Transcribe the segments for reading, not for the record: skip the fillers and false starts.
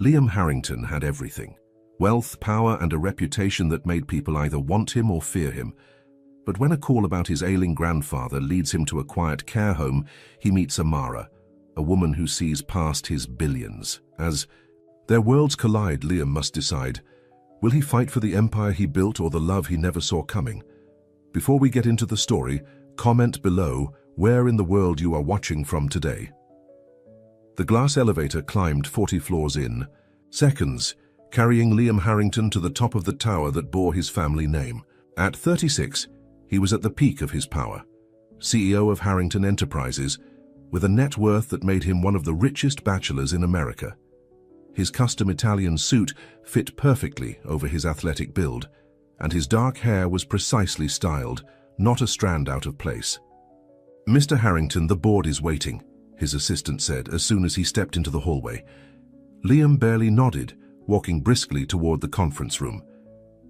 Liam Harrington had everything: wealth, power, and a reputation that made people either want him or fear him. But when a call about his ailing grandfather leads him to a quiet care home, he meets Amara, a woman who sees past his billions. As their worlds collide, Liam must decide, will he fight for the empire he built or the love he never saw coming? Before we get into the story, comment below where in the world you are watching from today. The glass elevator climbed 40 floors in seconds, carrying Liam Harrington to the top of the tower that bore his family name. At 36, he was at the peak of his power, CEO of Harrington Enterprises, with a net worth that made him one of the richest bachelors in America. His custom Italian suit fit perfectly over his athletic build, and his dark hair was precisely styled, not a strand out of place. "Mr. Harrington, the board is waiting," his assistant said as soon as he stepped into the hallway. Liam barely nodded, walking briskly toward the conference room.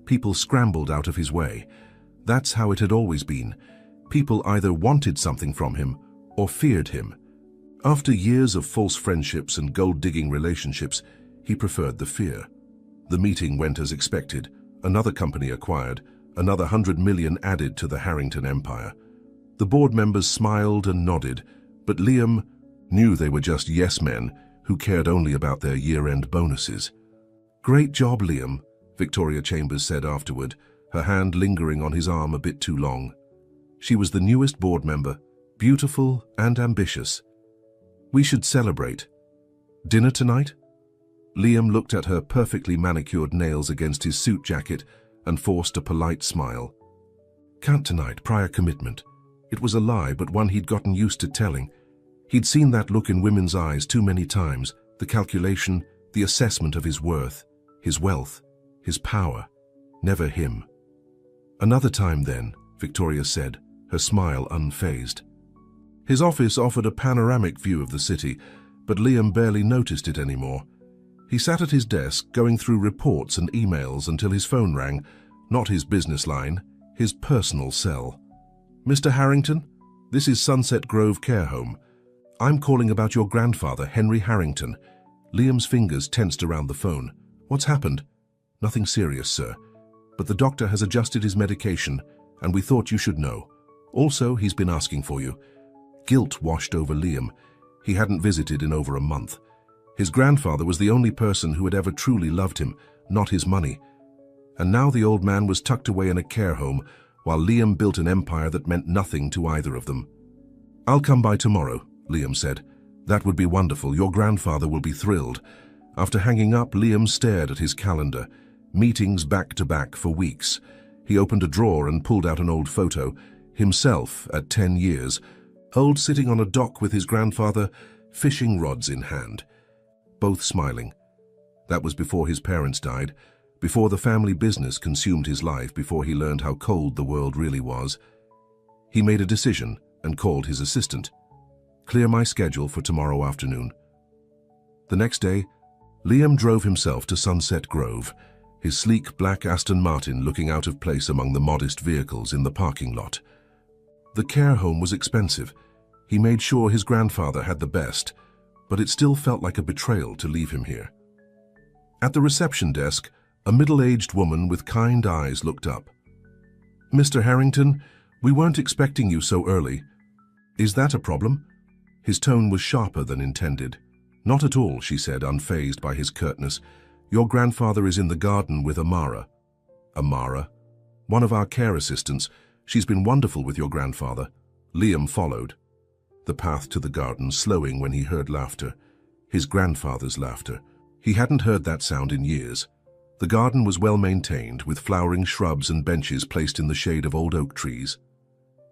People scrambled out of his way. That's how it had always been. People either wanted something from him or feared him. After years of false friendships and gold-digging relationships, he preferred the fear. The meeting went as expected. Another company acquired, another 100 million added to the Harrington empire. The board members smiled and nodded, but Liam knew they were just yes men who cared only about their year-end bonuses. "Great job, Liam," Victoria Chambers said afterward, her hand lingering on his arm a bit too long. She was the newest board member, beautiful and ambitious. "We should celebrate. Dinner tonight?" Liam looked at her perfectly manicured nails against his suit jacket and forced a polite smile. "Can't tonight, prior commitment." It was a lie, but one he'd gotten used to telling. He'd seen that look in women's eyes too many times, the calculation, the assessment of his worth, his wealth, his power. Never him. "Another time then," Victoria said, her smile unfazed. His office offered a panoramic view of the city, but Liam barely noticed it anymore. He sat at his desk, going through reports and emails until his phone rang, not his business line, his personal cell. "Mr. Harrington, this is Sunset Grove Care Home. I'm calling about your grandfather, Henry Harrington." Liam's fingers tensed around the phone. "What's happened?" "Nothing serious, sir. But the doctor has adjusted his medication, and we thought you should know. Also, he's been asking for you." Guilt washed over Liam. He hadn't visited in over a month. His grandfather was the only person who had ever truly loved him, not his money. And now the old man was tucked away in a care home, while Liam built an empire that meant nothing to either of them. "I'll come by tomorrow," Liam said. "That would be wonderful. Your grandfather will be thrilled." After hanging up, Liam stared at his calendar. Meetings back to back for weeks. He opened a drawer and pulled out an old photo. Himself at 10 years, old, sitting on a dock with his grandfather, fishing rods in hand. Both smiling. That was before his parents died, before the family business consumed his life, before he learned how cold the world really was. He made a decision and called his assistant. "Clear my schedule for tomorrow afternoon." The next day, Liam drove himself to Sunset Grove, his sleek black Aston Martin looking out of place among the modest vehicles in the parking lot. The care home was expensive. He made sure his grandfather had the best, but it still felt like a betrayal to leave him here. At the reception desk, a middle-aged woman with kind eyes looked up. "Mr. Harrington, we weren't expecting you so early. Is that a problem?" His tone was sharper than intended. "Not at all," she said, unfazed by his curtness. "Your grandfather is in the garden with Amara." "Amara?" "One of our care assistants. She's been wonderful with your grandfather." Liam followed. The path to the garden, slowing when he heard laughter. His grandfather's laughter. He hadn't heard that sound in years. The garden was well maintained, with flowering shrubs and benches placed in the shade of old oak trees.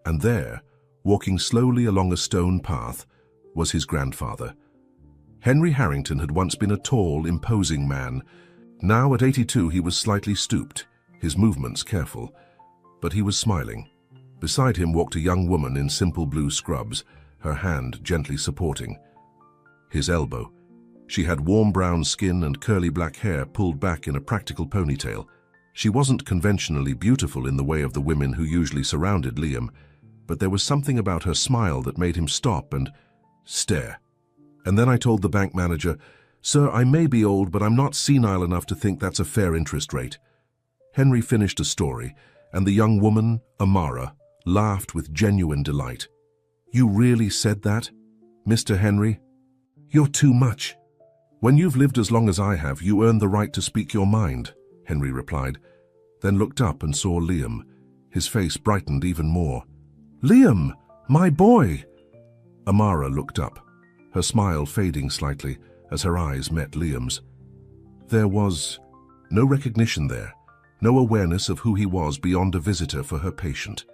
And there, walking slowly along a stone path, was his grandfather. Henry Harrington had once been a tall, imposing man. Now, at 82, he was slightly stooped, his movements careful. But he was smiling. Beside him walked a young woman in simple blue scrubs, her hand gently supporting his elbow. She had warm brown skin and curly black hair pulled back in a practical ponytail. She wasn't conventionally beautiful in the way of the women who usually surrounded Liam, but there was something about her smile that made him stop and stare. "And then I told the bank manager, Sir, I may be old, but I'm not senile enough to think that's a fair interest rate. Henry finished a story, and the young woman, Amara, laughed with genuine delight. You really said that, Mr. Henry? You're too much. When you've lived as long as I have, you earn the right to speak your mind, Henry replied, then looked up and saw Liam. His face brightened even more. Liam, my boy! Amara looked up, her smile fading slightly as her eyes met Liam's. There was no recognition there, no awareness of who he was beyond a visitor for her patient.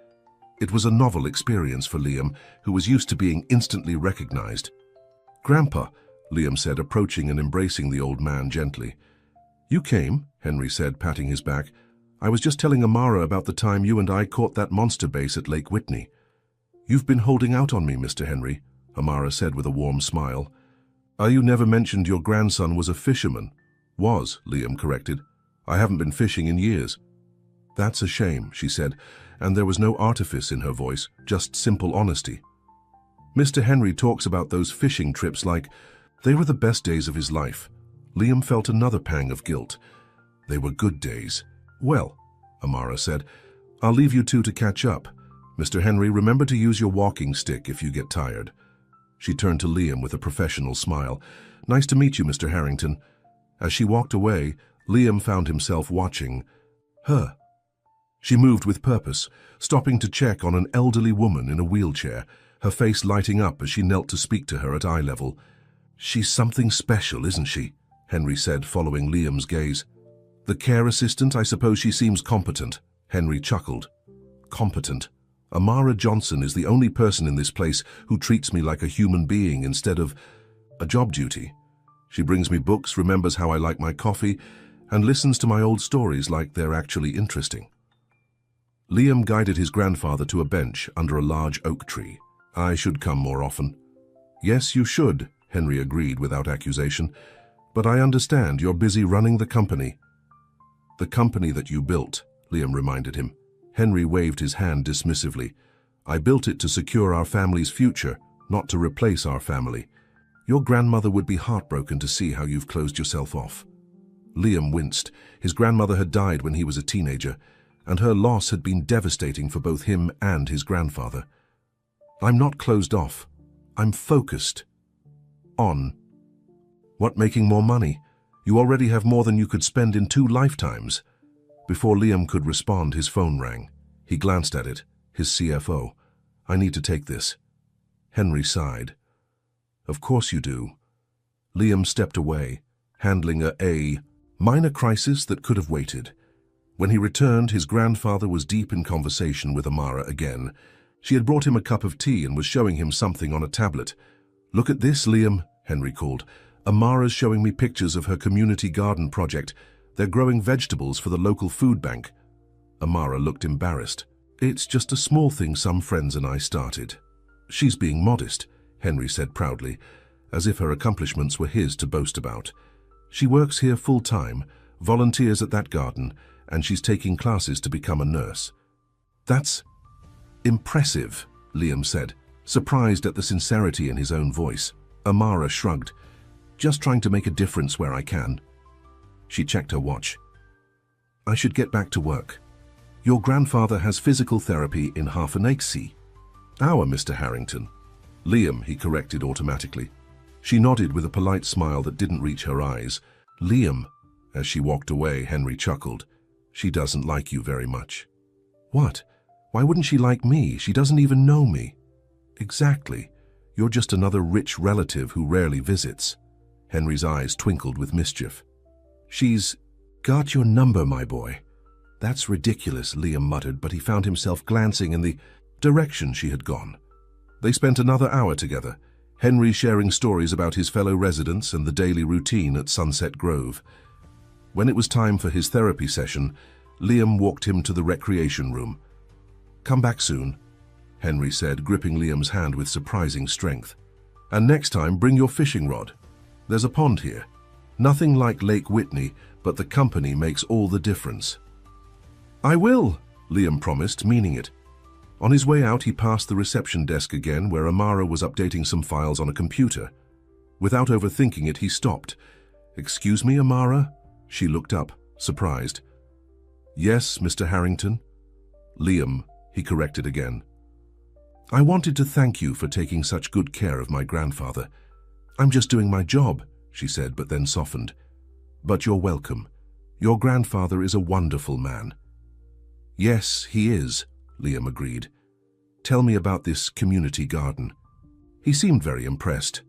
It was a novel experience for Liam, who was used to being instantly recognized. Grandpa, Liam said, approaching and embracing the old man gently. You came, Henry said, patting his back. I was just telling Amara about the time you and I caught that monster bass at Lake Whitney. You've been holding out on me, Mr. Henry, Amara said with a warm smile. You never mentioned your grandson was a fisherman. Was, Liam corrected. I haven't been fishing in years. That's a shame, she said, and there was no artifice in her voice, just simple honesty. Mr. Henry talks about those fishing trips like they were the best days of his life. Liam felt another pang of guilt. They were good days. Well, Amara said, I'll leave you two to catch up. Mr. Henry, remember to use your walking stick if you get tired. She turned to Liam with a professional smile. Nice to meet you, Mr. Harrington. As she walked away, Liam found himself watching her. She moved with purpose, stopping to check on an elderly woman in a wheelchair, her face lighting up as she knelt to speak to her at eye level. She's something special, isn't she? Henry said, following Liam's gaze. The care assistant, I suppose she seems competent. Henry chuckled. Competent. Amara Johnson is the only person in this place who treats me like a human being instead of a job duty. She brings me books, remembers how I like my coffee, and listens to my old stories like they're actually interesting. Liam guided his grandfather to a bench under a large oak tree. I should come more often. Yes, you should, Henry agreed without accusation. But I understand you're busy running the company. The company that you built, Liam reminded him. Henry waved his hand dismissively. I built it to secure our family's future, not to replace our family. Your grandmother would be heartbroken to see how you've closed yourself off. Liam winced. His grandmother had died when he was a teenager, and her loss had been devastating for both him and his grandfather. I'm not closed off. I'm focused. On. What, making more money? You already have more than you could spend in 2 lifetimes. Before Liam could respond, his phone rang. He glanced at it, his CFO. I need to take this. Henry sighed. Of course you do. Liam stepped away, handling a minor crisis that could have waited. When he returned, his grandfather was deep in conversation with Amara again. She had brought him a cup of tea and was showing him something on a tablet. Look at this, Liam, Henry called. Amara's showing me pictures of her community garden project. They're growing vegetables for the local food bank. Amara looked embarrassed. It's just a small thing some friends and I started. She's being modest, Henry said proudly, as if her accomplishments were his to boast about. She works here full-time, volunteers at that garden, and she's taking classes to become a nurse. That's impressive, Liam said, surprised at the sincerity in his own voice. Amara shrugged. Just trying to make a difference where I can. She checked her watch. I should get back to work. Your grandfather has physical therapy in half an hour, Mr. Harrington. Liam, he corrected automatically. She nodded with a polite smile that didn't reach her eyes. Liam. As she walked away, Henry chuckled. She doesn't like you very much. What? Why wouldn't she like me? She doesn't even know me. Exactly. You're just another rich relative who rarely visits. Henry's eyes twinkled with mischief. She's got your number, my boy. That's ridiculous, Liam muttered, but he found himself glancing in the direction she had gone. They spent another hour together, Henry sharing stories about his fellow residents and the daily routine at Sunset Grove. When it was time for his therapy session, Liam walked him to the recreation room. Come back soon, Henry said, gripping Liam's hand with surprising strength. And next time, bring your fishing rod. There's a pond here. Nothing like Lake Whitney, but the company makes all the difference. I will, Liam promised, meaning it. On his way out, he passed the reception desk again, where Amara was updating some files on a computer. Without overthinking it, he stopped, "Excuse me, Amara?" She looked up, surprised. "Yes, Mr. Harrington." "Liam," he corrected again. "I wanted to thank you for taking such good care of my grandfather. I'm just doing my job," she said, but then softened. "But you're welcome. Your grandfather is a wonderful man." "Yes, he is," Liam agreed. "Tell me about this community garden." He seemed very impressed.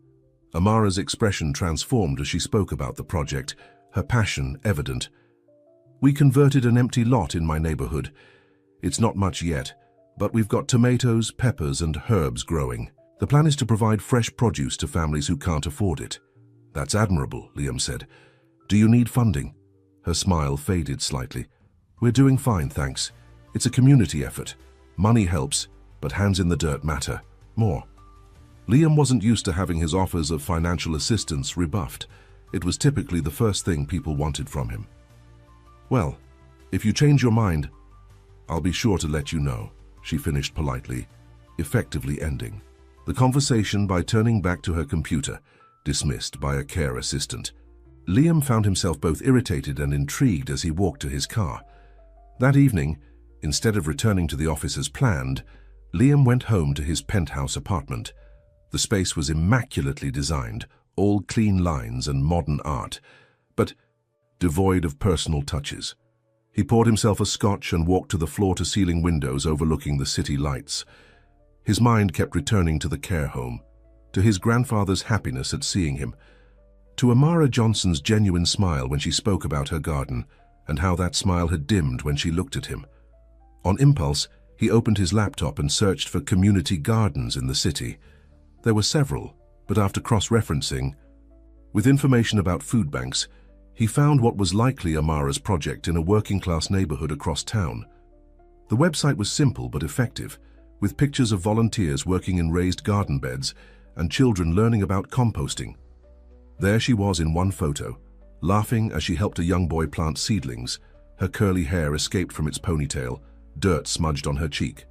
Amara's expression transformed as she spoke about the project, her passion evident. "We converted an empty lot in my neighborhood. It's not much yet, but we've got tomatoes, peppers, and herbs growing. The plan is to provide fresh produce to families who can't afford it." "That's admirable," Liam said. "Do you need funding?" Her smile faded slightly. "We're doing fine, thanks. It's a community effort. Money helps, but hands in the dirt matter more." Liam wasn't used to having his offers of financial assistance rebuffed. It was typically the first thing people wanted from him. "Well, if you change your mind, I'll be sure to let you know," she finished politely, effectively ending the conversation by turning back to her computer, dismissed by a care assistant. Liam found himself both irritated and intrigued as he walked to his car. That evening, instead of returning to the office as planned, Liam went home to his penthouse apartment. The space was immaculately designed, all clean lines and modern art, but devoid of personal touches. He poured himself a scotch and walked to the floor-to-ceiling windows overlooking the city lights. His mind kept returning to the care home, to his grandfather's happiness at seeing him, to Amara Johnson's genuine smile when she spoke about her garden, and how that smile had dimmed when she looked at him. On impulse, he opened his laptop and searched for community gardens in the city. There were several, but after cross-referencing, with information about food banks, he found what was likely Amara's project in a working-class neighborhood across town. The website was simple but effective, with pictures of volunteers working in raised garden beds and children learning about composting. There she was in one photo, laughing as she helped a young boy plant seedlings. Her curly hair escaped from its ponytail, dirt smudged on her cheek.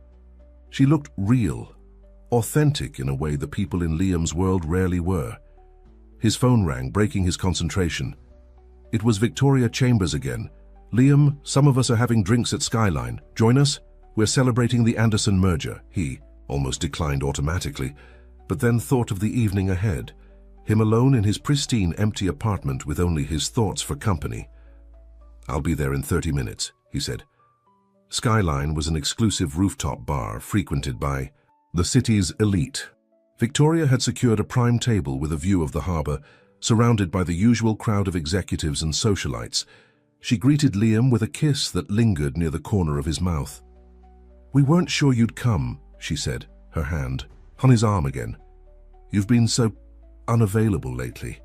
She looked real, authentic in a way the people in Liam's world rarely were. His phone rang, breaking his concentration. It was Victoria Chambers again. "Liam, some of us are having drinks at Skyline. Join us? We're celebrating the Anderson merger." He almost declined automatically, but then thought of the evening ahead, him alone in his pristine, empty apartment with only his thoughts for company. "I'll be there in 30 minutes, he said. Skyline was an exclusive rooftop bar frequented by the city's elite. Victoria had secured a prime table with a view of the harbor, surrounded by the usual crowd of executives and socialites. She greeted Liam with a kiss that lingered near the corner of his mouth. "We weren't sure you'd come," she said, her hand on his arm again. "You've been so unavailable lately."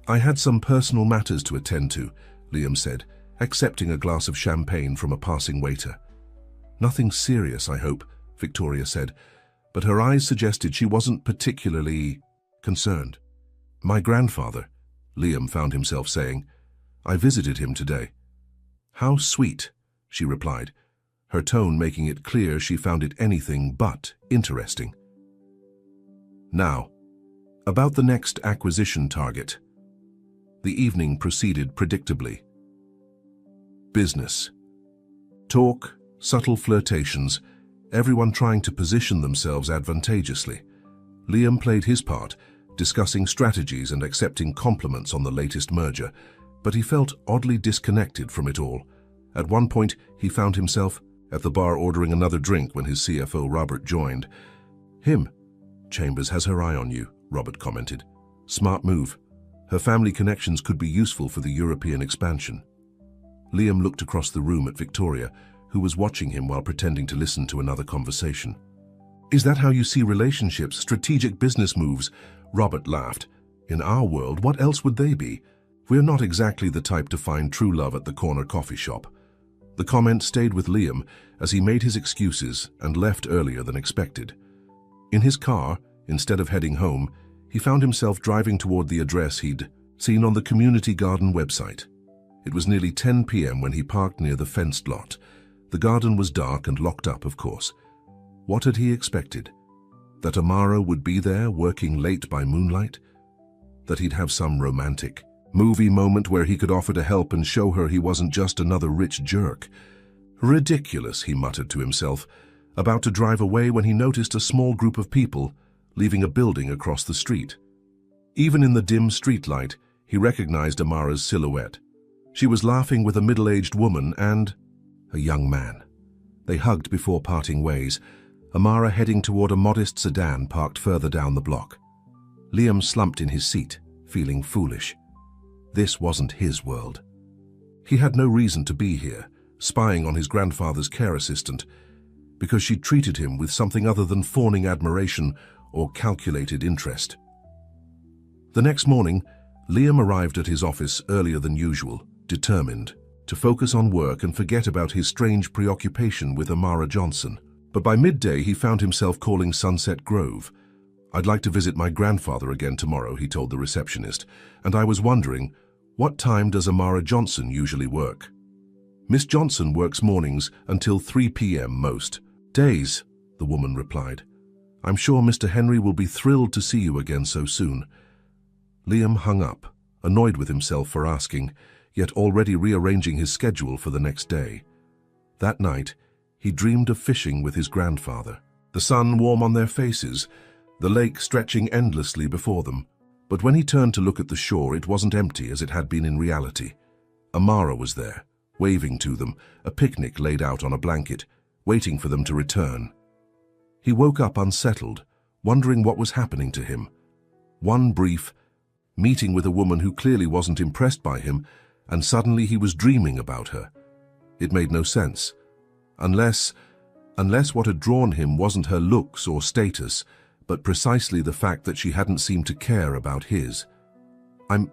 "I had some personal matters to attend to," Liam said, accepting a glass of champagne from a passing waiter. "Nothing serious, I hope," Victoria said, but her eyes suggested she wasn't particularly concerned. "My grandfather," Liam found himself saying. "I visited him today." "How sweet," she replied, her tone making it clear she found it anything but interesting. Now, about the next acquisition target. The evening proceeded predictably. Business. Talk, subtle flirtations, everyone trying to position themselves advantageously. Liam played his part, discussing strategies and accepting compliments on the latest merger, but he felt oddly disconnected from it all. At one point, he found himself at the bar ordering another drink when his CFO Robert joined. "Him. Chambers has her eye on you," Robert commented. "Smart move. Her family connections could be useful for the European expansion." Liam looked across the room at Victoria, who was watching him while pretending to listen to another conversation. "Is that how you see relationships, strategic business moves?" Robert laughed. "In our world, what else would they be? We're not exactly the type to find true love at the corner coffee shop." The comment stayed with Liam as he made his excuses and left earlier than expected. In his car, instead of heading home, he found himself driving toward the address he'd seen on the community garden website. It was nearly 10 p.m. when he parked near the fenced lot. The garden was dark and locked up, of course. What had he expected? That Amara would be there, working late by moonlight? That he'd have some romantic Movie moment where he could offer to help and show her he wasn't just another rich jerk. Ridiculous, he muttered to himself, about to drive away when he noticed a small group of people leaving a building across the street. Even in the dim streetlight, he recognized Amara's silhouette. She was laughing with a middle-aged woman and a young man. They hugged before parting ways, Amara heading toward a modest sedan parked further down the block. Liam slumped in his seat, feeling foolish. This wasn't his world. He had no reason to be here, spying on his grandfather's care assistant, because she treated him with something other than fawning admiration or calculated interest. The next morning, Liam arrived at his office earlier than usual, determined to focus on work and forget about his strange preoccupation with Amara Johnson. But by midday, he found himself calling Sunset Grove. "I'd like to visit my grandfather again tomorrow," he told the receptionist, "and I was wondering, what time does Amara Johnson usually work?" "Miss Johnson works mornings until 3 p.m. most days," the woman replied. "I'm sure Mr. Henry will be thrilled to see you again so soon." Liam hung up, annoyed with himself for asking, yet already rearranging his schedule for the next day. That night, he dreamed of fishing with his grandfather. The sun warm on their faces, the lake stretching endlessly before them. But when he turned to look at the shore, it wasn't empty as it had been in reality. Amara was there, waving to them, a picnic laid out on a blanket, waiting for them to return. He woke up unsettled, wondering what was happening to him. One brief meeting with a woman who clearly wasn't impressed by him, and suddenly he was dreaming about her. It made no sense. Unless what had drawn him wasn't her looks or status, but precisely the fact that she hadn't seemed to care about his. "I'm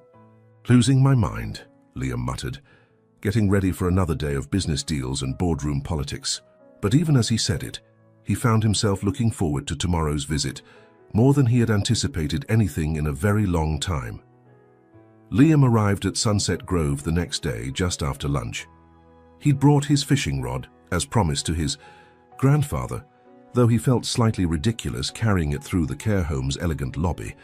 losing my mind," Liam muttered, getting ready for another day of business deals and boardroom politics. But even as he said it, he found himself looking forward to tomorrow's visit, more than he had anticipated anything in a very long time. Liam arrived at Sunset Grove the next day just after lunch. He'd brought his fishing rod, as promised to his grandfather, though he felt slightly ridiculous carrying it through the care home's elegant lobby.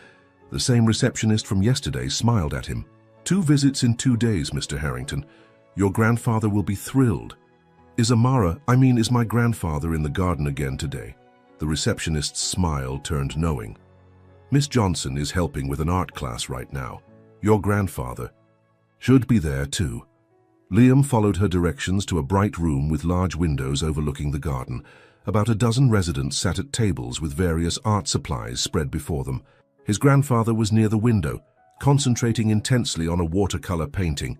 The same receptionist from yesterday smiled at him. "2 visits in 2 days, Mr. Harrington. Your grandfather will be thrilled." Is my grandfather in the garden again today?" The receptionist's smile turned knowing. "Miss Johnson is helping with an art class right now. Your grandfather should be there too." Liam followed her directions to a bright room with large windows overlooking the garden. About a dozen residents sat at tables with various art supplies spread before them. His grandfather was near the window, concentrating intensely on a watercolor painting.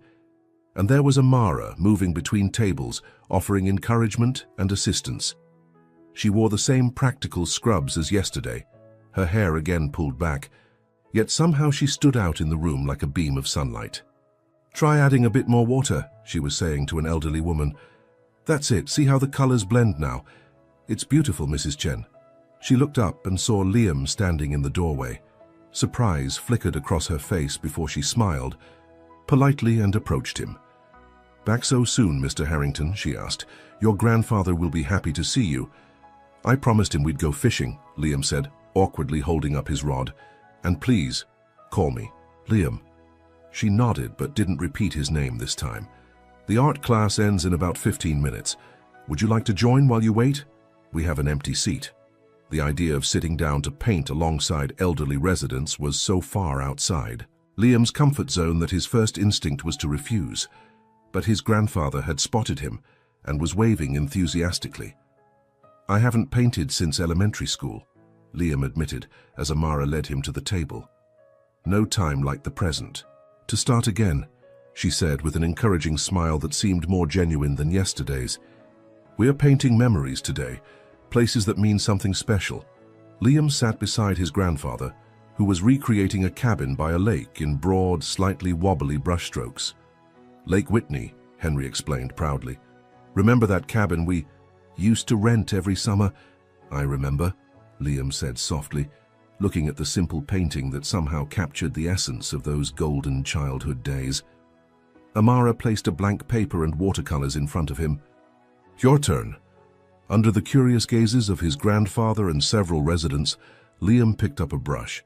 And there was Amara moving between tables, offering encouragement and assistance. She wore the same practical scrubs as yesterday, her hair again pulled back, yet somehow she stood out in the room like a beam of sunlight. "Try adding a bit more water," she was saying to an elderly woman. "That's it, see how the colors blend now. It's beautiful, Mrs. Chen." She looked up and saw Liam standing in the doorway. Surprise flickered across her face before she smiled politely and approached him. "Back so soon, Mr. Harrington?" she asked. "Your grandfather will be happy to see you." "I promised him we'd go fishing," Liam said, awkwardly holding up his rod. "And please, call me Liam." She nodded but didn't repeat his name this time. "The art class ends in about 15 minutes. Would you like to join while you wait? We have an empty seat." The idea of sitting down to paint alongside elderly residents was so far outside Liam's comfort zone that his first instinct was to refuse. But his grandfather had spotted him and was waving enthusiastically. "I haven't painted since elementary school," Liam admitted as Amara led him to the table. "No time like the present to start again," she said with an encouraging smile that seemed more genuine than yesterday's. "We are painting memories today, places that mean something special." Liam sat beside his grandfather, who was recreating a cabin by a lake in broad, slightly wobbly brushstrokes. "Lake Whitney," Henry explained proudly. "Remember that cabin we used to rent every summer?" "I remember," Liam said softly, looking at the simple painting that somehow captured the essence of those golden childhood days. Amara placed a blank paper and watercolors in front of him. "Your turn." Under the curious gazes of his grandfather and several residents, Liam picked up a brush.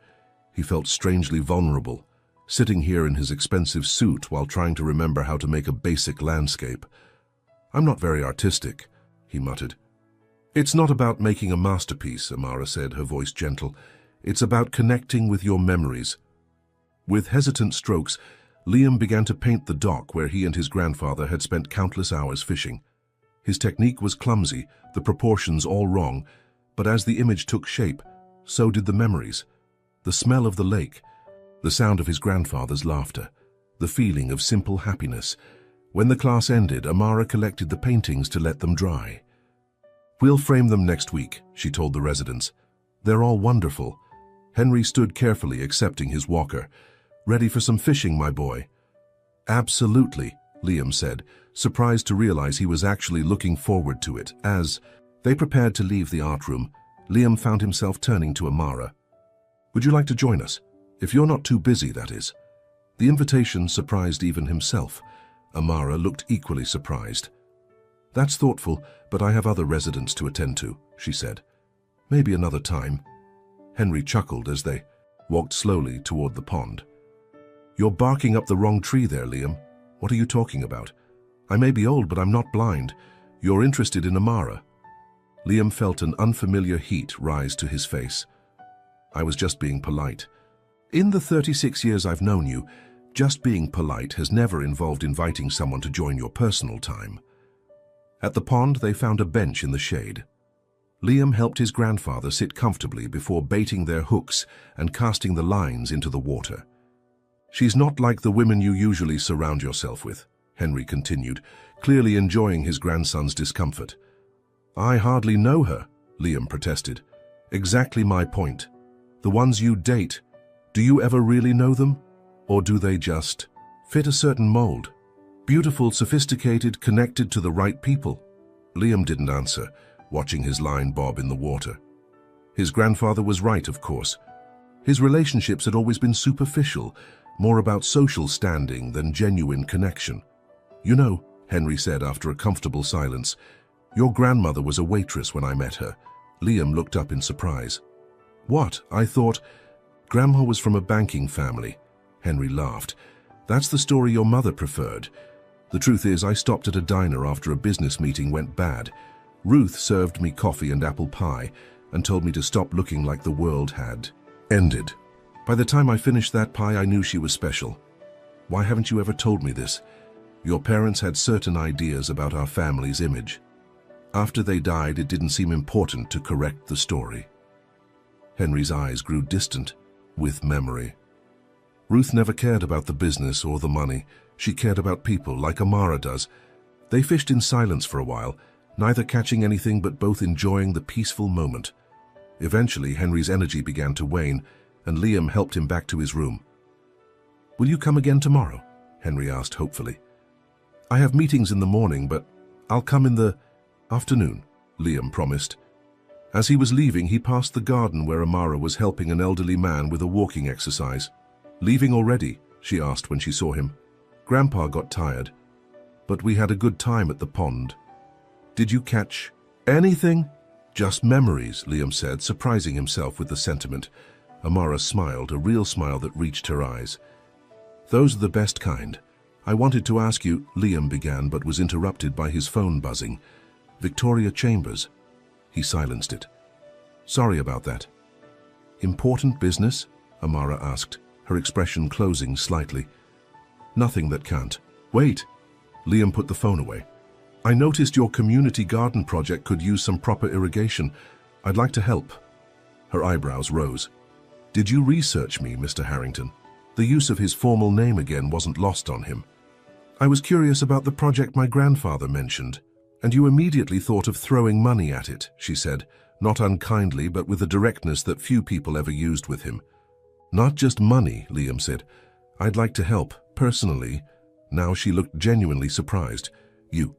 He felt strangely vulnerable, sitting here in his expensive suit while trying to remember how to make a basic landscape. "I'm not very artistic," he muttered. "It's not about making a masterpiece," Amara said, her voice gentle. "It's about connecting with your memories." With hesitant strokes, Liam began to paint the dock where he and his grandfather had spent countless hours fishing. His technique was clumsy, the proportions all wrong, but as the image took shape, so did the memories. The smell of the lake, the sound of his grandfather's laughter, the feeling of simple happiness. When the class ended, Amara collected the paintings to let them dry. "We'll frame them next week," she told the residents. "They're all wonderful." Henry stood carefully accepting his walker. "Ready for some fishing, my boy?" "Absolutely," Liam said, surprised to realize he was actually looking forward to it. As they prepared to leave the art room, Liam found himself turning to Amara. "Would you like to join us? If you're not too busy, that is." The invitation surprised even himself. Amara looked equally surprised. "That's thoughtful, but I have other residents to attend to," she said. "Maybe another time." Henry chuckled as they walked slowly toward the pond. "You're barking up the wrong tree there, Liam. What are you talking about? I may be old, but I'm not blind. You're interested in Amara." Liam felt an unfamiliar heat rise to his face. "I was just being polite. In the 36 years I've known you, just being polite has never involved inviting someone to join your personal time." At the pond, they found a bench in the shade. Liam helped his grandfather sit comfortably before baiting their hooks and casting the lines into the water. "She's not like the women you usually surround yourself with," Henry continued, clearly enjoying his grandson's discomfort. "I hardly know her," Liam protested. "Exactly my point. The ones you date, do you ever really know them? Or do they just fit a certain mold? Beautiful, sophisticated, connected to the right people?" Liam didn't answer, watching his line bob in the water. His grandfather was right, of course. His relationships had always been superficial, more about social standing than genuine connection. "You know," Henry said after a comfortable silence, "your grandmother was a waitress when I met her." Liam looked up in surprise. "What? I thought—" "Grandma was from a banking family," Henry laughed. "That's the story your mother preferred. The truth is, I stopped at a diner after a business meeting went bad. Ruth served me coffee and apple pie and told me to stop looking like the world had ended. By the time I finished that pie, I knew she was special. Why haven't you ever told me this? Your parents had certain ideas about our family's image. After they died, it didn't seem important to correct the story." Henry's eyes grew distant with memory. "Ruth never cared about the business or the money. She cared about people, like Amara does." They fished in silence for a while, neither catching anything but both enjoying the peaceful moment. Eventually, Henry's energy began to wane, and Liam helped him back to his room. "Will you come again tomorrow?" Henry asked hopefully. "I have meetings in the morning, but I'll come in the afternoon," Liam promised. As he was leaving, he passed the garden where Amara was helping an elderly man with a walking exercise. "Leaving already?" she asked when she saw him. "Grandpa got tired, but we had a good time at the pond." "Did you catch anything?" "Just memories," Liam said, surprising himself with the sentiment. Amara smiled, a real smile that reached her eyes. "Those are the best kind. I wanted to ask you," Liam began, but was interrupted by his phone buzzing. "Victoria Chambers." He silenced it. "Sorry about that." "Important business?" Amara asked, her expression closing slightly. "Nothing that can't wait." Liam put the phone away. "I noticed your community garden project could use some proper irrigation. I'd like to help." Her eyebrows rose. "Did you research me, Mr. Harrington?" The use of his formal name again wasn't lost on him. "I was curious about the project my grandfather mentioned, and you immediately thought of throwing money at it," she said, not unkindly but with a directness that few people ever used with him. "Not just money," Liam said. "I'd like to help, personally." Now she looked genuinely surprised. "You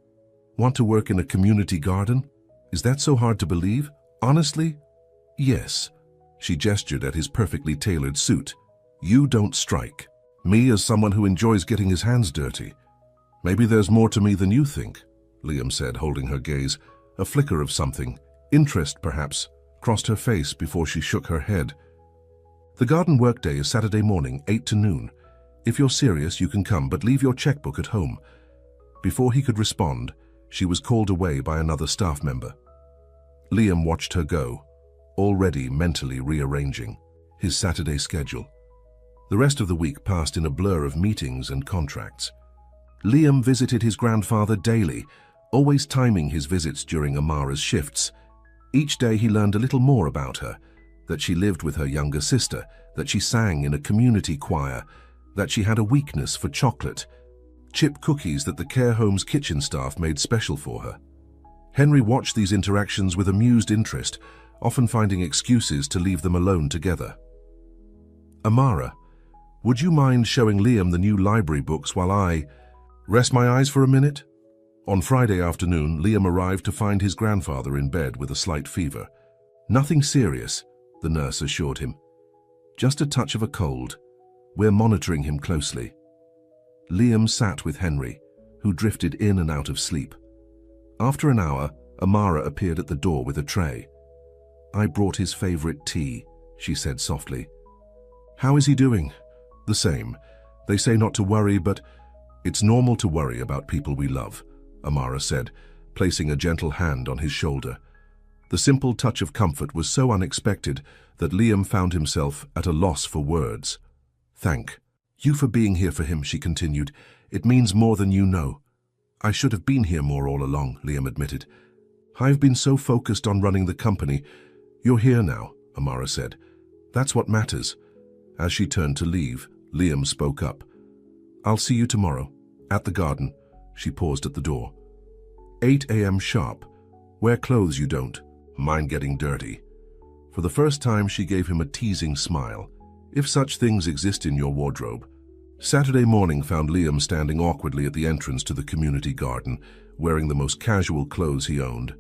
want to work in a community garden? Is that so hard to believe? Honestly?" "Yes." She gestured at his perfectly tailored suit. "You don't strike me as someone who enjoys getting his hands dirty." "Maybe there's more to me than you think," Liam said, holding her gaze. A flicker of something, interest perhaps, crossed her face before she shook her head. "The garden workday is Saturday morning, 8 to noon. If you're serious, you can come, but leave your checkbook at home. Before he could respond, she was called away by another staff member. Liam watched her go, already mentally rearranging his Saturday schedule. The rest of the week passed in a blur of meetings and contracts. Liam visited his grandfather daily, always timing his visits during Amara's shifts. Each day he learned a little more about her, that she lived with her younger sister, that she sang in a community choir, that she had a weakness for chocolate, chip cookies that the care home's kitchen staff made special for her. Henry watched these interactions with amused interest, often finding excuses to leave them alone together. Amara, would you mind showing Liam the new library books while I rest my eyes for a minute? On Friday afternoon, Liam arrived to find his grandfather in bed with a slight fever. Nothing serious, the nurse assured him. Just a touch of a cold. We're monitoring him closely. Liam sat with Henry, who drifted in and out of sleep. After an hour, Amara appeared at the door with a tray. I brought his favorite tea, she said softly. How is he doing? The same. They say not to worry, but it's normal to worry about people we love, Amara said, placing a gentle hand on his shoulder. The simple touch of comfort was so unexpected that Liam found himself at a loss for words. Thank you for being here for him, she continued. It means more than you know. I should have been here more all along, Liam admitted. I've been so focused on running the company. You're here now, Amara said. That's what matters. As she turned to leave, Liam spoke up. I'll see you tomorrow, at the garden. She paused at the door. 8 a.m. sharp. Wear clothes you don't. Mind getting dirty. For the first time, she gave him a teasing smile, if such things exist in your wardrobe. Saturday morning found Liam standing awkwardly at the entrance to the community garden, wearing the most casual clothes he owned.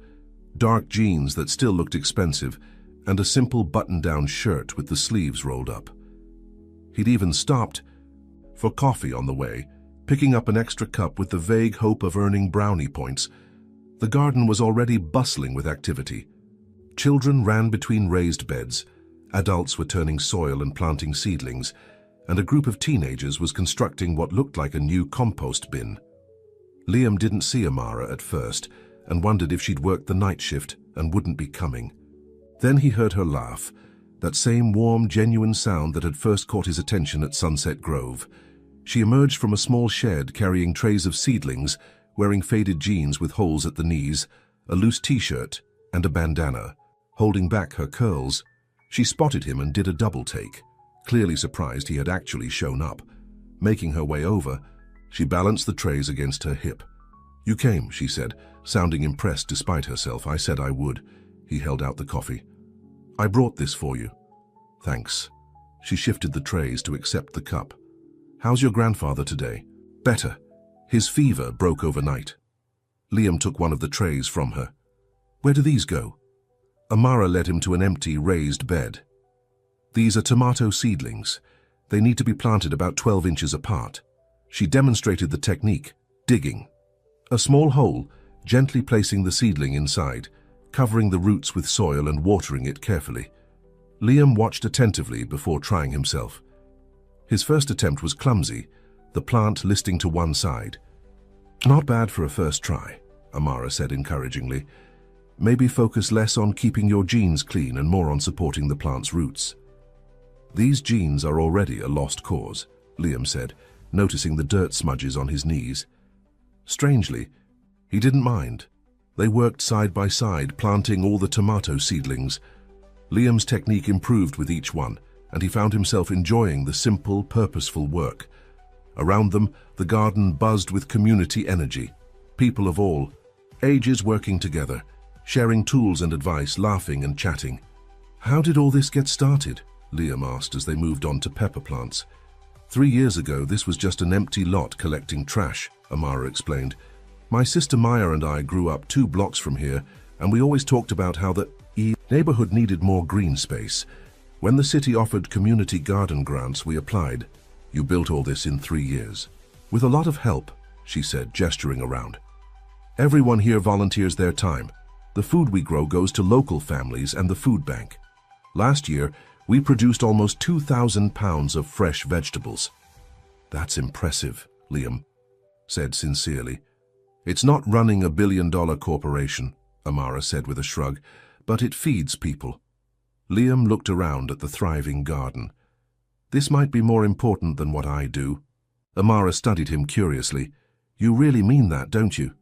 Dark jeans that still looked expensive, and a simple button-down shirt with the sleeves rolled up. He'd even stopped for coffee on the way, picking up an extra cup with the vague hope of earning brownie points. The garden was already bustling with activity. Children ran between raised beds, adults were turning soil and planting seedlings, and a group of teenagers was constructing what looked like a new compost bin. Liam didn't see Amara at first and wondered if she'd worked the night shift and wouldn't be coming. Then he heard her laugh, that same warm, genuine sound that had first caught his attention at Sunset Grove. She emerged from a small shed carrying trays of seedlings, wearing faded jeans with holes at the knees, a loose t-shirt, and a bandana. Holding back her curls, she spotted him and did a double take, clearly surprised he had actually shown up. Making her way over, she balanced the trays against her hip. You came, she said, sounding impressed despite herself. I said I would. He held out the coffee. I brought this for you. Thanks. She shifted the trays to accept the cup. How's your grandfather today? Better. His fever broke overnight. Liam took one of the trays from her. Where do these go? Amara led him to an empty, raised bed. These are tomato seedlings. They need to be planted about 12 inches apart. She demonstrated the technique, digging a small hole, gently placing the seedling inside, covering the roots with soil and watering it carefully. Liam watched attentively before trying himself. His first attempt was clumsy, the plant listing to one side. Not bad for a first try, Amara said encouragingly. Maybe focus less on keeping your genes clean and more on supporting the plant's roots. These genes are already a lost cause, Liam said, noticing the dirt smudges on his knees. Strangely, he didn't mind. They worked side by side, planting all the tomato seedlings. Liam's technique improved with each one, and he found himself enjoying the simple, purposeful work. Around them, the garden buzzed with community energy, people of all ages working together, sharing tools and advice, laughing and chatting. How did all this get started? Liam asked as they moved on to pepper plants. 3 years ago, this was just an empty lot collecting trash, Amara explained. My sister Maya and I grew up 2 blocks from here, and we always talked about how the neighborhood needed more green space. When the city offered community garden grants, we applied. You built all this in 3 years. With a lot of help, she said, gesturing around. Everyone here volunteers their time. The food we grow goes to local families and the food bank. Last year, we produced almost 2,000 pounds of fresh vegetables. That's impressive, Liam said sincerely. It's not running $1 billion corporation, Amara said with a shrug, but it feeds people. Liam looked around at the thriving garden. This might be more important than what I do. Amara studied him curiously. You really mean that, don't you?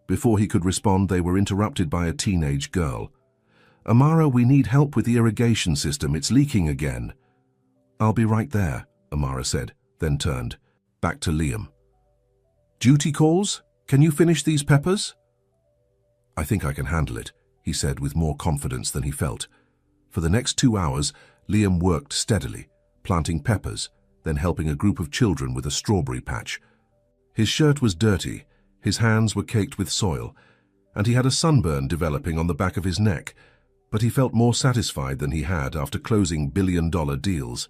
Before he could respond, they were interrupted by a teenage girl. Amara, we need help with the irrigation system. It's leaking again. I'll be right there, Amara said, then turned back to Liam. Duty calls? Can you finish these peppers? I think I can handle it, he said with more confidence than he felt. For the next 2 hours, Liam worked steadily, planting peppers, then helping a group of children with a strawberry patch. His shirt was dirty, his hands were caked with soil, and he had a sunburn developing on the back of his neck, but he felt more satisfied than he had after closing billion-dollar deals.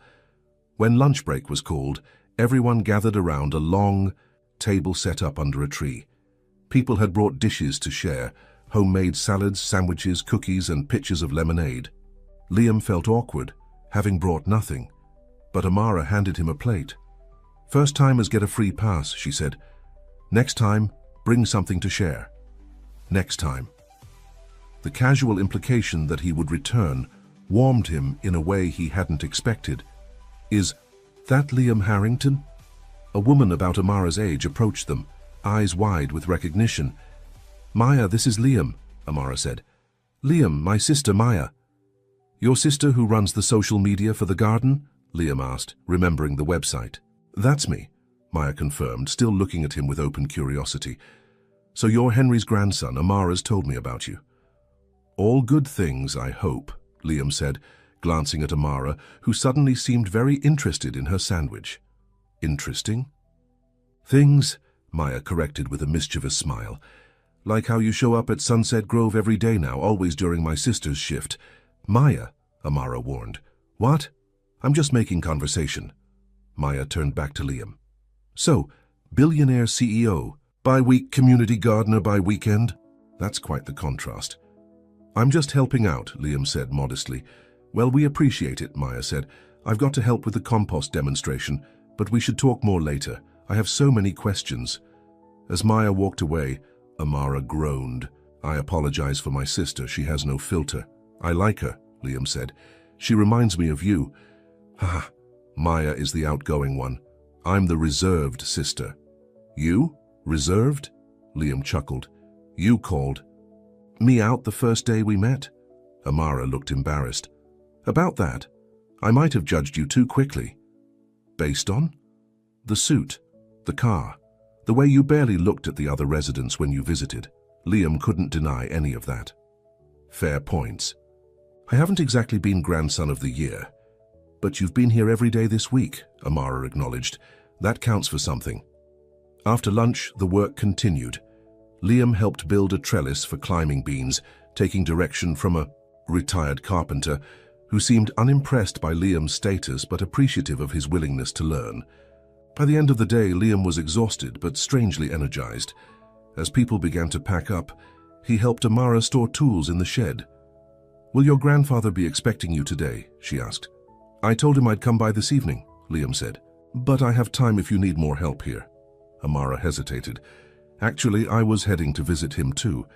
When lunch break was called, everyone gathered around a long table set up under a tree. People had brought dishes to share, homemade salads, sandwiches, cookies, and pitchers of lemonade. Liam felt awkward, having brought nothing, but Amara handed him a plate. First timers get a free pass, she said. Next time, bring something to share. Next time. The casual implication that he would return warmed him in a way he hadn't expected. Is that Liam Harrington? A woman about Amara's age approached them, eyes wide with recognition. Maya, this is Liam, Amara said. Liam, my sister Maya. Your sister who runs the social media for the garden? Liam asked, remembering the website. That's me, Maya confirmed, still looking at him with open curiosity. So you're Henry's grandson. Amara's told me about you. All good things, I hope, Liam said, glancing at Amara, who suddenly seemed very interested in her sandwich. Interesting? Things, Maya corrected with a mischievous smile. Like how you show up at Sunset Grove every day now, always during my sister's shift. Maya, Amara warned. What? I'm just making conversation. Maya turned back to Liam. So, billionaire CEO, bi-week community gardener by weekend? That's quite the contrast. I'm just helping out, Liam said modestly. Well, we appreciate it, Maya said. I've got to help with the compost demonstration, but we should talk more later. I have so many questions. As Maya walked away, Amara groaned. I apologize for my sister. She has no filter. I like her, Liam said. She reminds me of you. Ha! Maya is the outgoing one. I'm the reserved sister. You? Reserved? Liam chuckled. You called me out the first day we met? Amara looked embarrassed. About that, I might have judged you too quickly. Based on? The suit, the car, the way you barely looked at the other residents when you visited. Liam couldn't deny any of that. Fair points. I haven't exactly been grandson of the year, but you've been here every day this week, Amara acknowledged. That counts for something. After lunch, the work continued. Liam helped build a trellis for climbing beans, taking direction from a retired carpenter who seemed unimpressed by Liam's status but appreciative of his willingness to learn. By the end of the day, Liam was exhausted but strangely energized. As people began to pack up, he helped Amara store tools in the shed. Will your grandfather be expecting you today? She asked. I told him I'd come by this evening, Liam said. But I have time if you need more help here. Amara hesitated. Actually, I was heading to visit him too.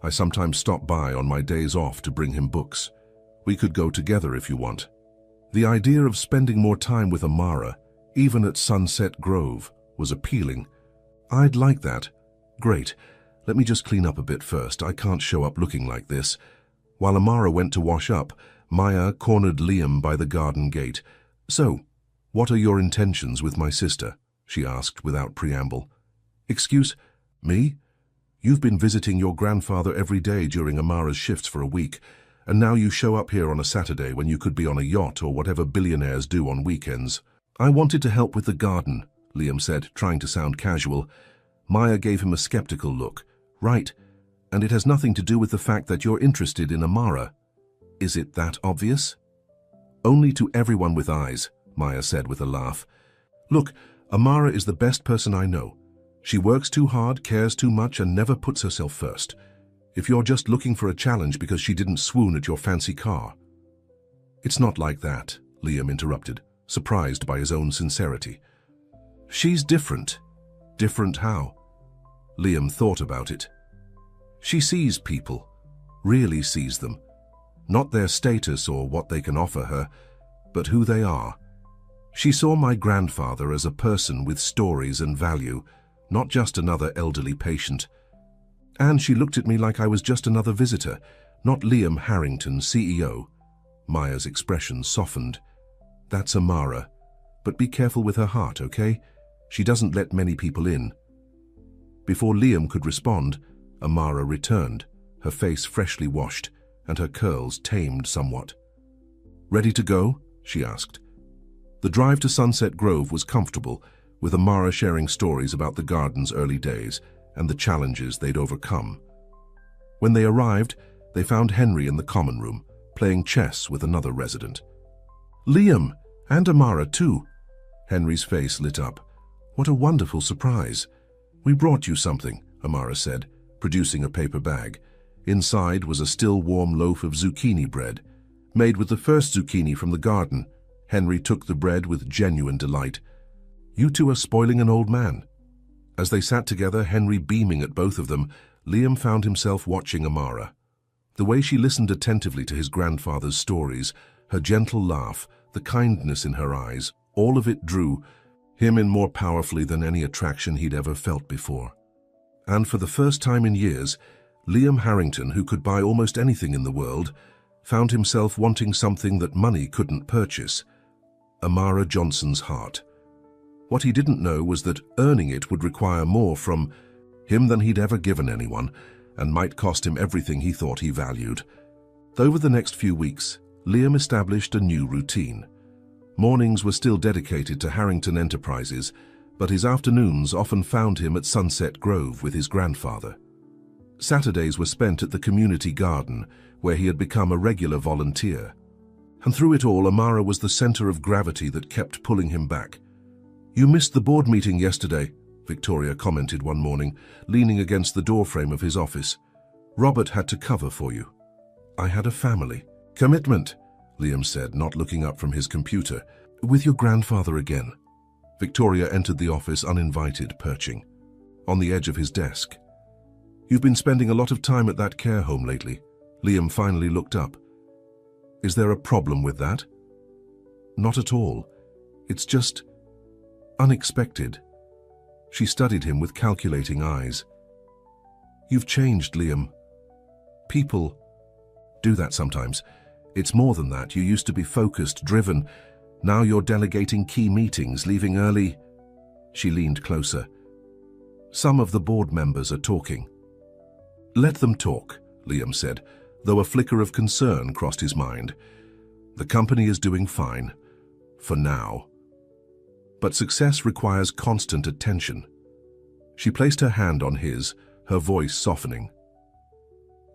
I sometimes stop by on my days off to bring him books. We could go together if you want. The idea of spending more time with Amara, even at Sunset Grove, was appealing. I'd like that. Great. Let me just clean up a bit first. I can't show up looking like this. While Amara went to wash up, Maya cornered Liam by the garden gate. So, what are your intentions with my sister? She asked without preamble. Excuse me? You've been visiting your grandfather every day during Amara's shifts for a week, and now you show up here on a Saturday when you could be on a yacht or whatever billionaires do on weekends. I wanted to help with the garden, Liam said, trying to sound casual. Maya gave him a skeptical look. Right, and it has nothing to do with the fact that you're interested in Amara. Is it that obvious? Only to everyone with eyes, Maya said with a laugh. Look, Amara is the best person I know. She works too hard, cares too much, and never puts herself first. If you're just looking for a challenge because she didn't swoon at your fancy car. It's not like that, Liam interrupted, surprised by his own sincerity. She's different. Different how? Liam thought about it. She sees people, really sees them. Not their status or what they can offer her, but who they are. She saw my grandfather as a person with stories and value, not just another elderly patient. And she looked at me like I was just another visitor, not Liam Harrington, CEO. Maya's expression softened. That's Amara. But be careful with her heart, okay? She doesn't let many people in. Before Liam could respond, Amara returned, her face freshly washed and her curls tamed somewhat. Ready to go? She asked. The drive to Sunset Grove was comfortable, with Amara sharing stories about the garden's early days and the challenges they'd overcome. When they arrived, they found Henry in the common room, playing chess with another resident. Liam, and Amara too. Henry's face lit up. What a wonderful surprise. We brought you something, Amara said, producing a paper bag. Inside was a still warm loaf of zucchini bread. Made with the first zucchini from the garden, Henry took the bread with genuine delight. You two are spoiling an old man. As they sat together, Henry beaming at both of them, Liam found himself watching Amara. The way she listened attentively to his grandfather's stories, her gentle laugh, the kindness in her eyes, all of it drew him in more powerfully than any attraction he'd ever felt before. And for the first time in years, Liam Harrington, who could buy almost anything in the world, found himself wanting something that money couldn't purchase: Amara Johnson's heart. What he didn't know was that earning it would require more from him than he'd ever given anyone, and might cost him everything he thought he valued. Over the next few weeks, Liam established a new routine. Mornings were still dedicated to Harrington Enterprises, but his afternoons often found him at Sunset Grove with his grandfather. Saturdays were spent at the community garden, where he had become a regular volunteer. And through it all, Amara was the center of gravity that kept pulling him back. You missed the board meeting yesterday, Victoria commented one morning, leaning against the doorframe of his office. Robert had to cover for you. I had a family. Commitment, Liam said, not looking up from his computer. With your grandfather again. Victoria entered the office uninvited, perching on the edge of his desk. You've been spending a lot of time at that care home lately. Liam finally looked up. Is there a problem with that? Not at all. It's just unexpected. She studied him with calculating eyes. You've changed, Liam. People do that sometimes. It's more than that. You used to be focused, driven. Now you're delegating key meetings, leaving early. She leaned closer. Some of the board members are talking. Let them talk, Liam said, though a flicker of concern crossed his mind. The company is doing fine, for now. But success requires constant attention. She placed her hand on his, her voice softening.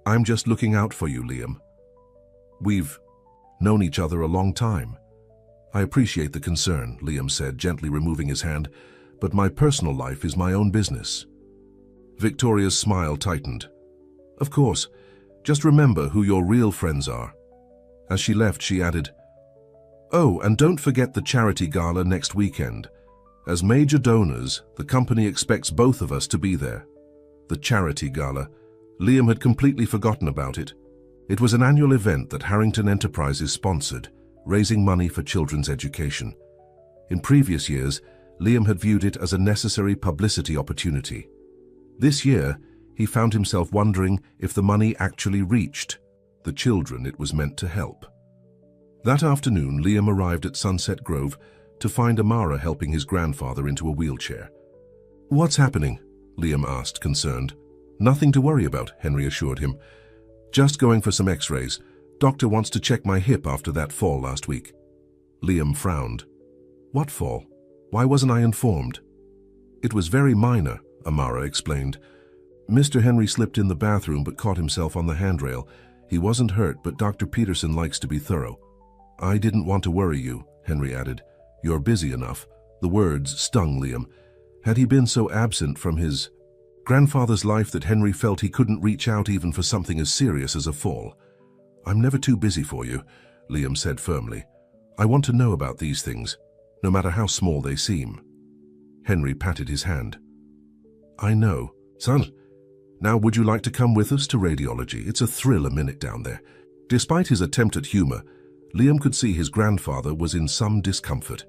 I'm just looking out for you, Liam. We've known each other a long time. I appreciate the concern, Liam said, gently removing his hand, but my personal life is my own business. Victoria's smile tightened. Of course, just remember who your real friends are. As she left, she added, Oh, and don't forget the charity gala next weekend. As major donors, the company expects both of us to be there. The charity gala. Liam had completely forgotten about it. It was an annual event that Harrington Enterprises sponsored, raising money for children's education. In previous years, Liam had viewed it as a necessary publicity opportunity. This year, he found himself wondering if the money actually reached the children it was meant to help. That afternoon, Liam arrived at Sunset Grove to find Amara helping his grandfather into a wheelchair. What's happening? Liam asked, concerned. Nothing to worry about, Henry assured him. Just going for some x-rays. Doctor wants to check my hip after that fall last week. Liam frowned. What fall? Why wasn't I informed? It was very minor, Amara explained. Mr. Henry slipped in the bathroom but caught himself on the handrail. He wasn't hurt, but Dr. Peterson likes to be thorough. I didn't want to worry you, Henry added. You're busy enough. The words stung Liam. Had he been so absent from his grandfather's life that Henry felt he couldn't reach out even for something as serious as a fall? I'm never too busy for you, Liam said firmly. I want to know about these things, no matter how small they seem. Henry patted his hand. I know. Son, now would you like to come with us to radiology? It's a thrill a minute down there. Despite his attempt at humor, Liam could see his grandfather was in some discomfort.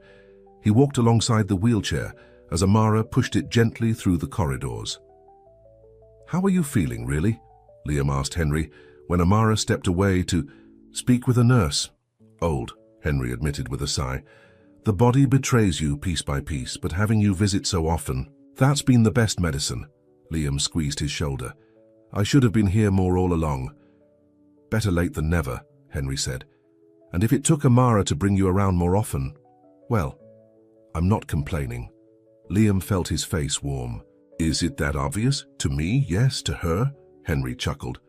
He walked alongside the wheelchair as Amara pushed it gently through the corridors. How are you feeling, really? Liam asked Henry when Amara stepped away to speak with a nurse. Old, Henry admitted with a sigh. The body betrays you piece by piece, but having you visit so often, that's been the best medicine. Liam squeezed his shoulder. I should have been here more all along. Better late than never, Henry said. And if it took Amara to bring you around more often, well, I'm not complaining. Liam felt his face warm. Is it that obvious? To me, yes. To her? Henry chuckled.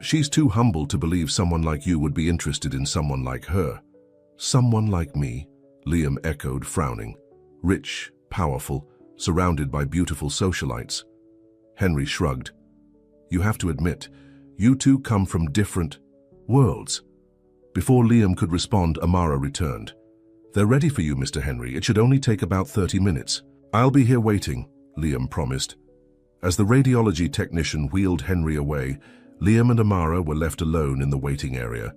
She's too humble to believe someone like you would be interested in someone like her. Someone like me, Liam echoed, frowning. Rich, powerful, surrounded by beautiful socialites. Henry shrugged. You have to admit, you two come from different worlds. Before Liam could respond, Amara returned. They're ready for you, Mr. Henry. It should only take about 30 minutes. I'll be here waiting, Liam promised. As the radiology technician wheeled Henry away, Liam and Amara were left alone in the waiting area.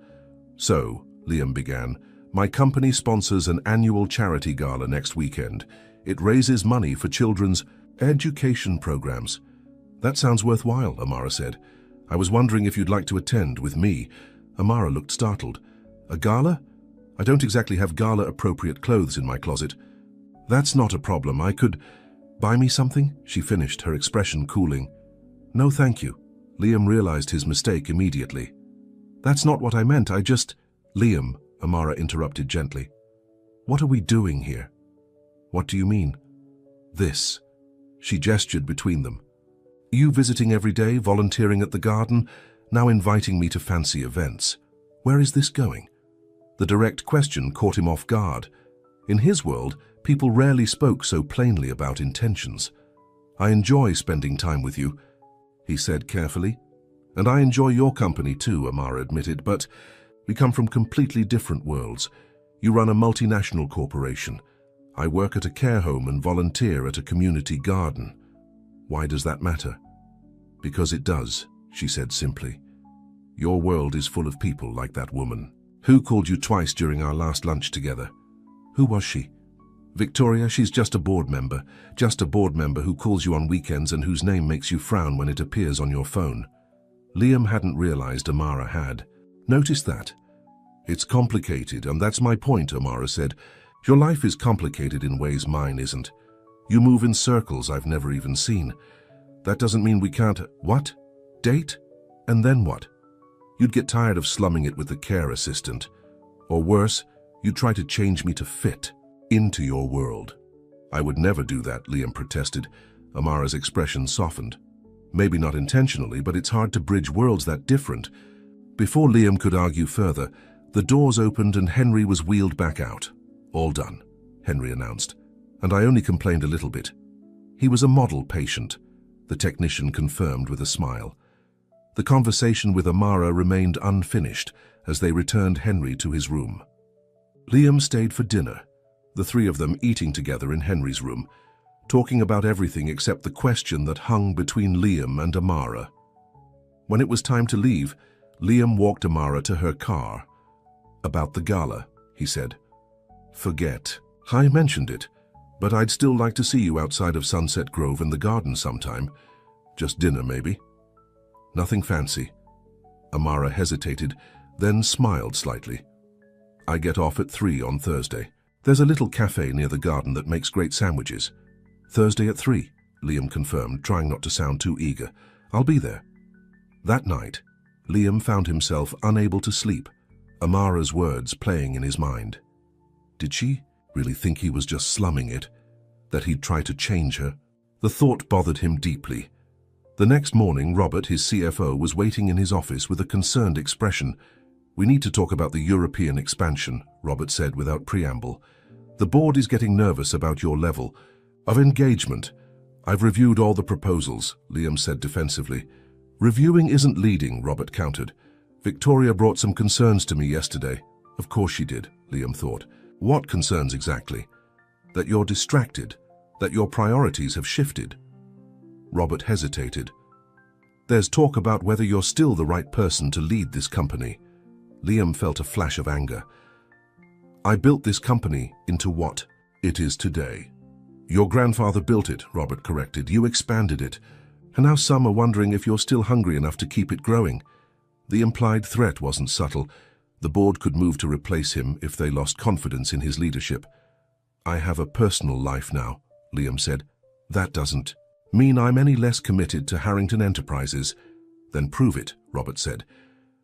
So, Liam began, my company sponsors an annual charity gala next weekend. It raises money for children's education programs. That sounds worthwhile, Amara said. I was wondering if you'd like to attend with me. Amara looked startled. A gala? I don't exactly have gala-appropriate clothes in my closet. That's not a problem. I could... Buy me something? She finished, her expression cooling. No, thank you. Liam realized his mistake immediately. That's not what I meant. I just... Liam, Amara interrupted gently. What are we doing here? What do you mean? This. She gestured between them. You visiting every day, volunteering at the garden, now inviting me to fancy events. Where is this going? The direct question caught him off guard. In his world, people rarely spoke so plainly about intentions. I enjoy spending time with you, he said carefully. And I enjoy your company too, Amara admitted, but we come from completely different worlds. You run a multinational corporation. I work at a care home and volunteer at a community garden. Why does that matter? Because it does, she said simply. Your world is full of people like that woman. Who called you twice during our last lunch together? Who was she? Victoria, she's just a board member who calls you on weekends and whose name makes you frown when it appears on your phone. Liam hadn't realized Amara had. Notice that. It's complicated, and that's my point, Amara said. Your life is complicated in ways mine isn't. You move in circles I've never even seen. That doesn't mean we can't... What? Date? And then what? You'd get tired of slumming it with the care assistant. Or worse, you'd try to change me to fit into your world. I would never do that, Liam protested. Amara's expression softened. Maybe not intentionally, but it's hard to bridge worlds that different. Before Liam could argue further, the doors opened and Henry was wheeled back out. All done, Henry announced. And I only complained a little bit. He was a model patient, the technician confirmed with a smile. The conversation with Amara remained unfinished as they returned Henry to his room. Liam stayed for dinner, the three of them eating together in Henry's room, talking about everything except the question that hung between Liam and Amara. When it was time to leave, Liam walked Amara to her car. About the gala, he said. Forget. I mentioned it, but I'd still like to see you outside of Sunset Grove in the garden sometime. Just dinner, maybe. Nothing fancy. Amara hesitated, then smiled slightly. I get off at 3 on Thursday. There's a little cafe near the garden that makes great sandwiches. Thursday at 3, Liam confirmed, trying not to sound too eager. I'll be there. That night, Liam found himself unable to sleep, Amara's words playing in his mind. Did she really think he was just slumming it? That he'd try to change her? The thought bothered him deeply. The next morning, Robert, his CFO, was waiting in his office with a concerned expression. We need to talk about the European expansion, Robert said without preamble. The board is getting nervous about your level of engagement. I've reviewed all the proposals, Liam said defensively. Reviewing isn't leading, Robert countered. Victoria brought some concerns to me yesterday. Of course she did, Liam thought. What concerns exactly? That you're distracted, That your priorities have shifted. Robert hesitated. There's talk about whether you're still the right person to lead this company. Liam felt a flash of anger. I built this company into what it is today. Your grandfather built it, Robert corrected. You expanded it. And now some are wondering if you're still hungry enough to keep it growing. The implied threat wasn't subtle. The board could move to replace him if they lost confidence in his leadership. I have a personal life now, Liam said. That doesn't mean I'm any less committed to Harrington Enterprises. Then prove it, Robert said.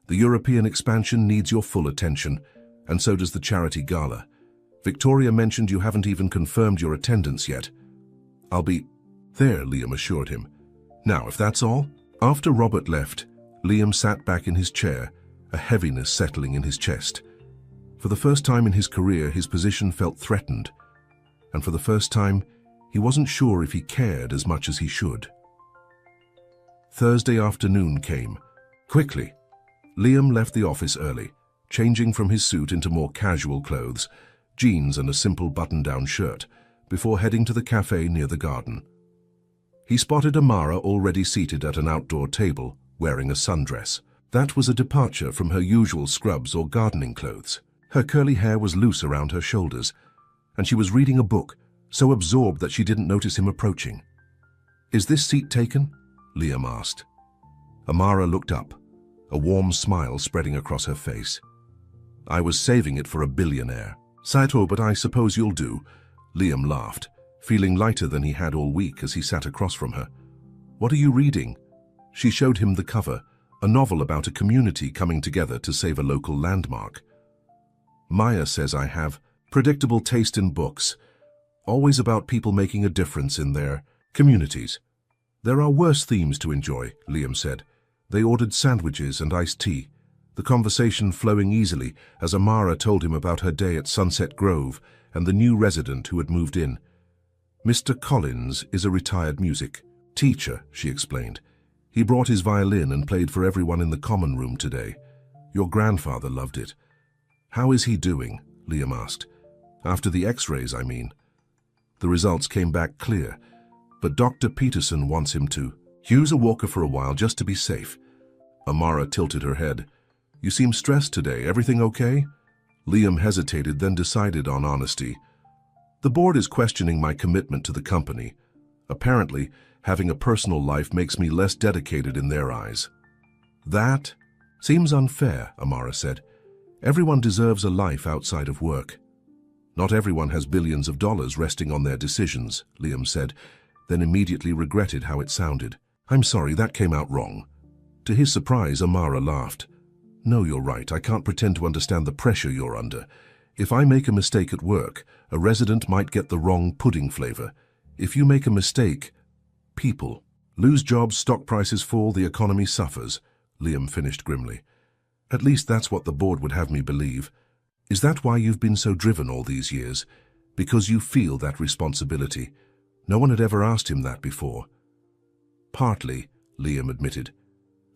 The European expansion needs your full attention, and so does the charity gala. Victoria mentioned you haven't even confirmed your attendance yet. I'll be there, Liam assured him. Now, if that's all. After Robert left, Liam sat back in his chair, a heaviness settling in his chest. For the first time in his career, his position felt threatened, and for the first time, he wasn't sure if he cared as much as he should. Thursday afternoon came. Quickly, Liam left the office early, changing from his suit into more casual clothes, jeans and a simple button-down shirt, before heading to the cafe near the garden. He spotted Amara already seated at an outdoor table, wearing a sundress. That was a departure from her usual scrubs or gardening clothes. Her curly hair was loose around her shoulders, and she was reading a book, so absorbed that she didn't notice him approaching. Is this seat taken? Liam asked. Amara looked up, a warm smile spreading across her face. I was saving it for a billionaire. Saito, but I suppose you'll do. Liam laughed, feeling lighter than he had all week as he sat across from her. What are you reading? She showed him the cover, a novel about a community coming together to save a local landmark. Maya says I have predictable taste in books, always about people making a difference in their communities. There are worse themes to enjoy, Liam said. They ordered sandwiches and iced tea, the conversation flowing easily as Amara told him about her day at Sunset Grove and the new resident who had moved in. Mr. Collins is a retired music teacher, she explained. He brought his violin and played for everyone in the common room today. Your grandfather loved it. How is he doing? Liam asked. After the x-rays, I mean. The results came back clear, but Dr. Peterson wants him to use a walker for a while just to be safe. Amara tilted her head. You seem stressed today. Everything okay? Liam hesitated, then decided on honesty. The board is questioning my commitment to the company. Apparently, having a personal life makes me less dedicated in their eyes. That seems unfair, Amara said. Everyone deserves a life outside of work. Not everyone has billions of dollars resting on their decisions, Liam said, then immediately regretted how it sounded. I'm sorry, that came out wrong. To his surprise, Amara laughed. No, you're right. I can't pretend to understand the pressure you're under. If I make a mistake at work, a resident might get the wrong pudding flavor. If you make a mistake, people lose jobs, stock prices fall, the economy suffers, Liam finished grimly. At least that's what the board would have me believe. Is that why you've been so driven all these years? Because you feel that responsibility? No one had ever asked him that before. Partly, Liam admitted,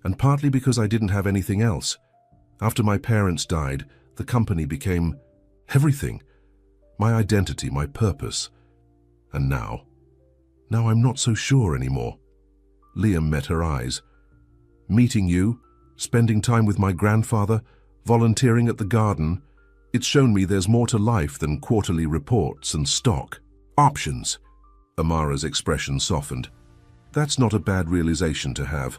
and partly because I didn't have anything else. After my parents died, the company became everything. My identity, my purpose. And now I'm not so sure anymore. Liam met her eyes. Meeting you, spending time with my grandfather, volunteering at the garden, it's shown me there's more to life than quarterly reports and stock options. Amara's expression softened. That's not a bad realization to have.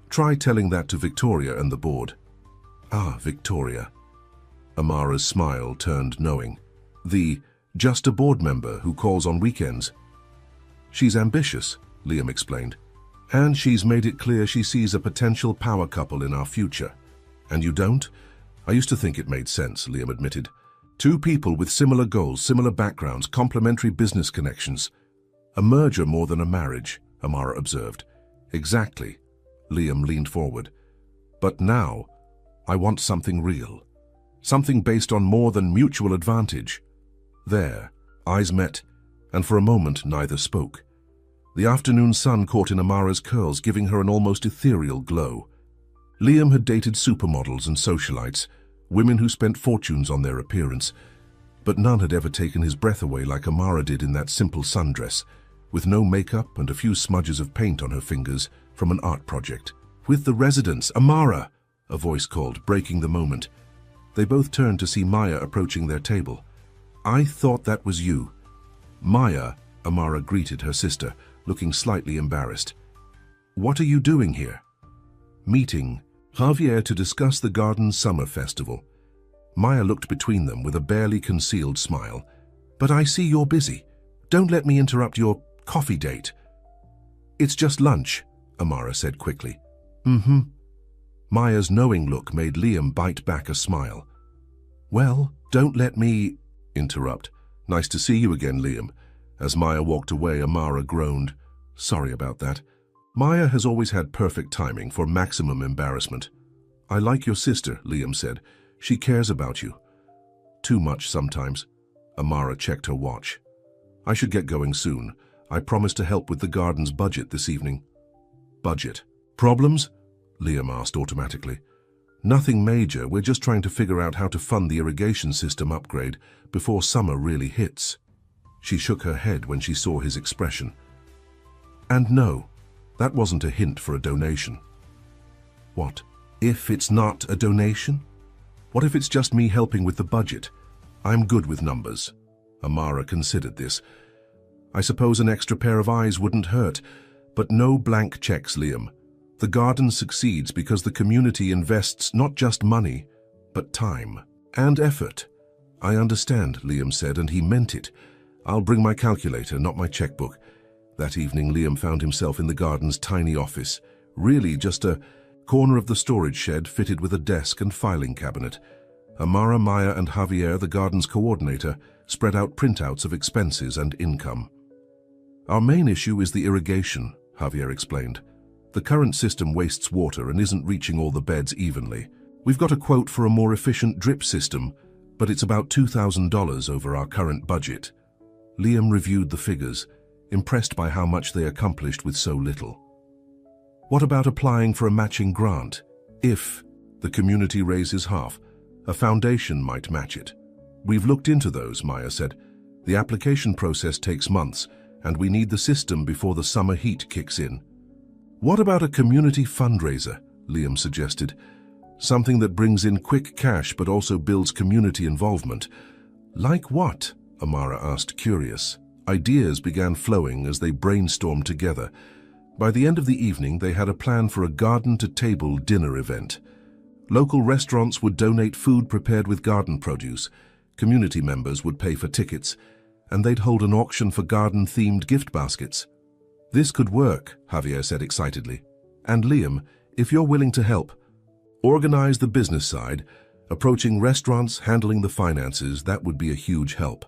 Try telling that to Victoria and the board. Ah, Victoria. Amara's smile turned knowing. Just a board member who calls on weekends. She's ambitious, Liam explained. And she's made it clear she sees a potential power couple in our future. And you don't? I used to think it made sense, Liam admitted. Two people with similar goals, similar backgrounds, complementary business connections. A merger more than a marriage, Amara observed. Exactly, Liam leaned forward. But now, I want something real. Something based on more than mutual advantage. There, eyes met, and for a moment neither spoke. The afternoon sun caught in Amara's curls, giving her an almost ethereal glow. Liam had dated supermodels and socialites, women who spent fortunes on their appearance. But none had ever taken his breath away like Amara did in that simple sundress, with no makeup and a few smudges of paint on her fingers from an art project. "With the residents, Amara!" a voice called, breaking the moment. They both turned to see Maya approaching their table. "I thought that was you." "Maya," Amara greeted her sister, looking slightly embarrassed. "What are you doing here?" "Meeting Javier to discuss the garden's summer festival." Maya looked between them with a barely concealed smile. "But I see you're busy. Don't let me interrupt your coffee date." "It's just lunch," Amara said quickly. "Mm-hmm." Maya's knowing look made Liam bite back a smile. "Well, don't let me interrupt." "Nice to see you again, Liam." As Maya walked away, Amara groaned. "Sorry about that." Maya has always had perfect timing for maximum embarrassment. "I like your sister," Liam said. "She cares about you." "Too much sometimes." Amara checked her watch. "I should get going soon. I promised to help with the garden's budget this evening." "Budget? Problems?" Liam asked automatically. "Nothing major. We're just trying to figure out how to fund the irrigation system upgrade before summer really hits." She shook her head when she saw his expression. "And no, that wasn't a hint for a donation." "What? If it's not a donation? What if it's just me helping with the budget? I'm good with numbers." Amara considered this. "I suppose an extra pair of eyes wouldn't hurt, but no blank checks, Liam. The garden succeeds because the community invests not just money, but time and effort." "I understand," Liam said, and he meant it. "I'll bring my calculator, not my checkbook." That evening, Liam found himself in the garden's tiny office, really just a corner of the storage shed fitted with a desk and filing cabinet. Amara, Maya, and Javier, the garden's coordinator, spread out printouts of expenses and income. "Our main issue is the irrigation," Javier explained. "The current system wastes water and isn't reaching all the beds evenly. We've got a quote for a more efficient drip system, but it's about $2,000 over our current budget." Liam reviewed the figures, impressed by how much they accomplished with so little. "What about applying for a matching grant? If the community raises half, a foundation might match it." "We've looked into those," Maya said. "The application process takes months, and we need the system before the summer heat kicks in." "What about a community fundraiser?" Liam suggested. "Something that brings in quick cash but also builds community involvement." "Like what?" Amara asked, curious. Ideas began flowing as they brainstormed together. By the end of the evening, they had a plan for a garden-to-table dinner event. Local restaurants would donate food prepared with garden produce, community members would pay for tickets, and they'd hold an auction for garden-themed gift baskets. "This could work," Javier said excitedly. "And Liam, if you're willing to help, organize the business side, approaching restaurants, handling the finances, that would be a huge help."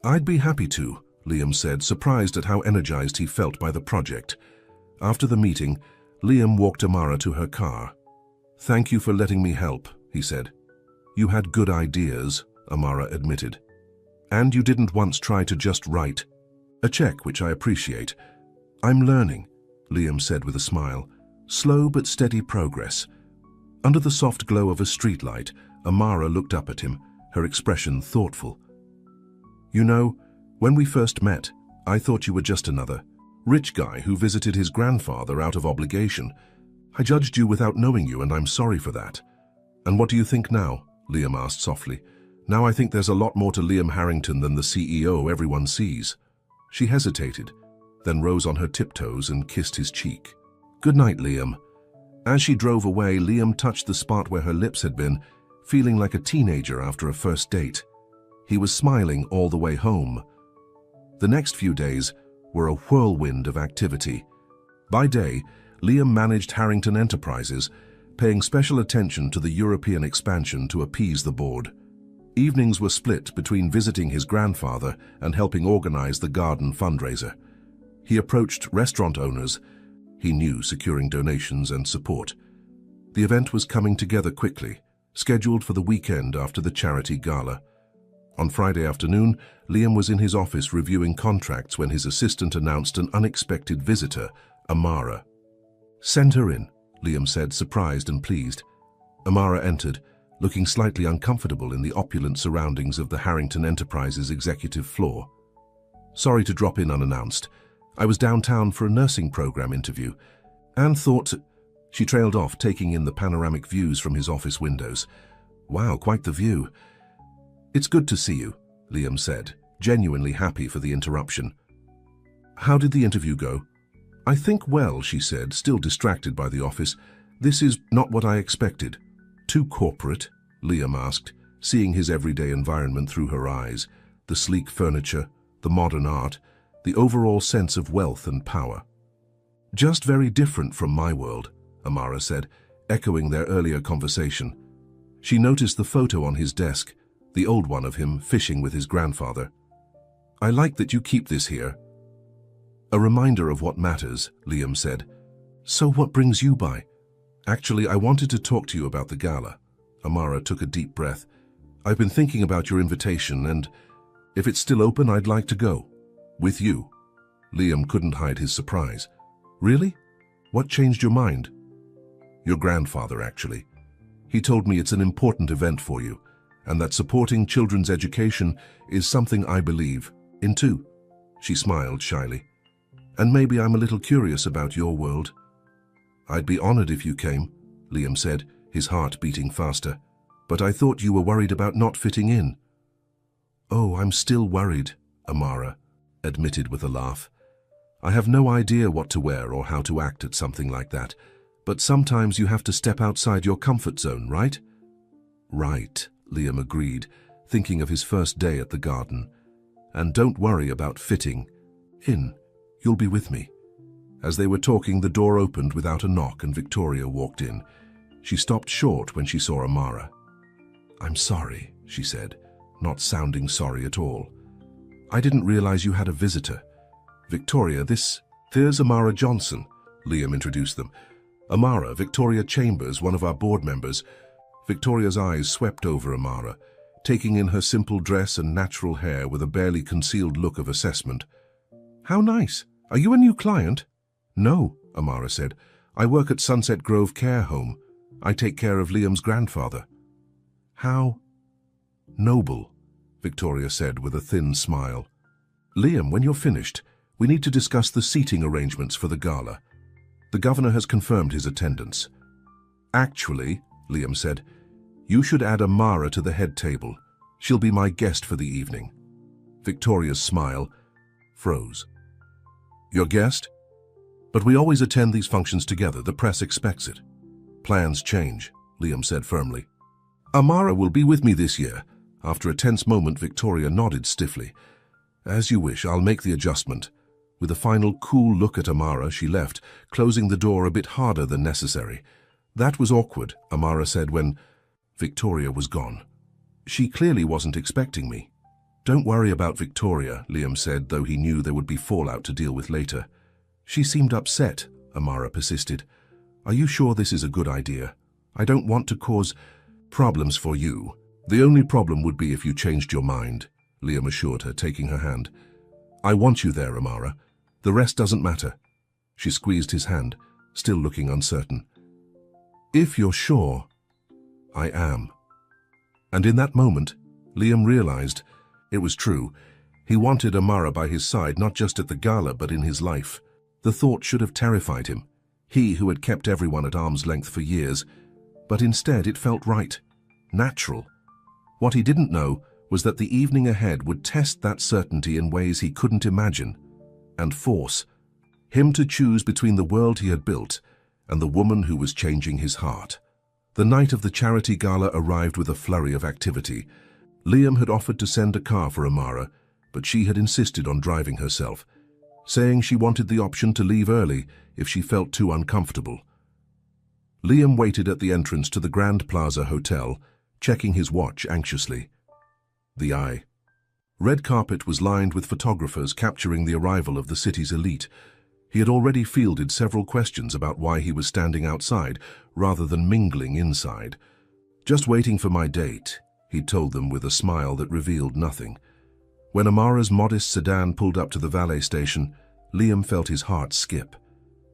"I'd be happy to," Liam said, surprised at how energized he felt by the project. After the meeting, Liam walked Amara to her car. "Thank you for letting me help," he said. "You had good ideas," Amara admitted. "And you didn't once try to just write a check, which I appreciate." "I'm learning," Liam said with a smile. "Slow but steady progress." Under the soft glow of a streetlight, Amara looked up at him, her expression thoughtful. "You know, when we first met, I thought you were just another rich guy who visited his grandfather out of obligation. I judged you without knowing you, and I'm sorry for that." "And what do you think now?" Liam asked softly. "Now I think there's a lot more to Liam Harrington than the CEO everyone sees." She hesitated, then rose on her tiptoes and kissed his cheek. "Good night, Liam." As she drove away, Liam touched the spot where her lips had been, feeling like a teenager after a first date. He was smiling all the way home. The next few days were a whirlwind of activity. By day, Liam managed Harrington Enterprises, paying special attention to the European expansion to appease the board. Evenings were split between visiting his grandfather and helping organize the garden fundraiser. He approached restaurant owners. He knew securing donations and support. The event was coming together quickly, scheduled for the weekend after the charity gala. On Friday afternoon, Liam was in his office reviewing contracts when his assistant announced an unexpected visitor, Amara. "Send her in," Liam said, surprised and pleased. Amara entered, looking slightly uncomfortable in the opulent surroundings of the Harrington Enterprises executive floor. "Sorry to drop in unannounced. I was downtown for a nursing program interview, and thought—" She trailed off, taking in the panoramic views from his office windows. "Wow, quite the view." "It's good to see you," Liam said, genuinely happy for the interruption. "How did the interview go?" "I think well," she said, still distracted by the office. "This is not what I expected." "Too corporate?" Liam asked, seeing his everyday environment through her eyes, the sleek furniture, the modern art, the overall sense of wealth and power. "Just very different from my world," Amara said, echoing their earlier conversation. She noticed the photo on his desk, the old one of him fishing with his grandfather. "I like that you keep this here." "A reminder of what matters," Liam said. "So what brings you by?" "Actually, I wanted to talk to you about the gala." Amara took a deep breath. "I've been thinking about your invitation, and if it's still open, I'd like to go. With you." Liam couldn't hide his surprise. "Really? What changed your mind?" "Your grandfather, actually. He told me it's an important event for you, and that supporting children's education is something I believe in too." She smiled shyly. "And maybe I'm a little curious about your world." "I'd be honored if you came," Liam said, his heart beating faster. "But I thought you were worried about not fitting in." "Oh, I'm still worried," Amara admitted with a laugh. "I have no idea what to wear or how to act at something like that, but sometimes you have to step outside your comfort zone, right?" "Right," Liam agreed, thinking of his first day at the garden. "And don't worry about fitting in. You'll be with me." As they were talking, the door opened without a knock and Victoria walked in. She stopped short when she saw Amara. "I'm sorry," she said, not sounding sorry at all. "I didn't realize you had a visitor. Victoria, there's Amara Johnson," Liam introduced them. "Amara, Victoria Chambers, one of our board members." Victoria's eyes swept over Amara, taking in her simple dress and natural hair with a barely concealed look of assessment. "How nice. Are you a new client?" "No," Amara said. "I work at Sunset Grove Care Home. I take care of Liam's grandfather." "How noble," Victoria said with a thin smile. "Liam, when you're finished, we need to discuss the seating arrangements for the gala. The governor has confirmed his attendance." "Actually," Liam said, "you should add Amara to the head table. She'll be my guest for the evening." Victoria's smile froze. "Your guest? But we always attend these functions together. The press expects it." "Plans change," Liam said firmly. "Amara will be with me this year." After a tense moment, Victoria nodded stiffly. "As you wish, I'll make the adjustment." With a final cool look at Amara, she left, closing the door a bit harder than necessary. "That was awkward," Amara said when Victoria was gone. "She clearly wasn't expecting me." "Don't worry about Victoria," Liam said, though he knew there would be fallout to deal with later. "She seemed upset," Amara persisted. "Are you sure this is a good idea? I don't want to cause problems for you." "The only problem would be if you changed your mind," Liam assured her, taking her hand. "I want you there, Amara. The rest doesn't matter." She squeezed his hand, still looking uncertain. "If you're sure." "I am." And in that moment, Liam realized it was true. He wanted Amara by his side, not just at the gala, but in his life. The thought should have terrified him, he who had kept everyone at arm's length for years. But instead it felt right, natural. What he didn't know was that the evening ahead would test that certainty in ways he couldn't imagine, and force him to choose between the world he had built and the woman who was changing his heart. The night of the charity gala arrived with a flurry of activity. Liam had offered to send a car for Amara, but she had insisted on driving herself, saying she wanted the option to leave early if she felt too uncomfortable. Liam waited at the entrance to the Grand Plaza Hotel, checking his watch anxiously. The eye. Red carpet was lined with photographers capturing the arrival of the city's elite. He had already fielded several questions about why he was standing outside rather than mingling inside. "Just waiting for my date," he told them with a smile that revealed nothing. When Amara's modest sedan pulled up to the valet station, Liam felt his heart skip.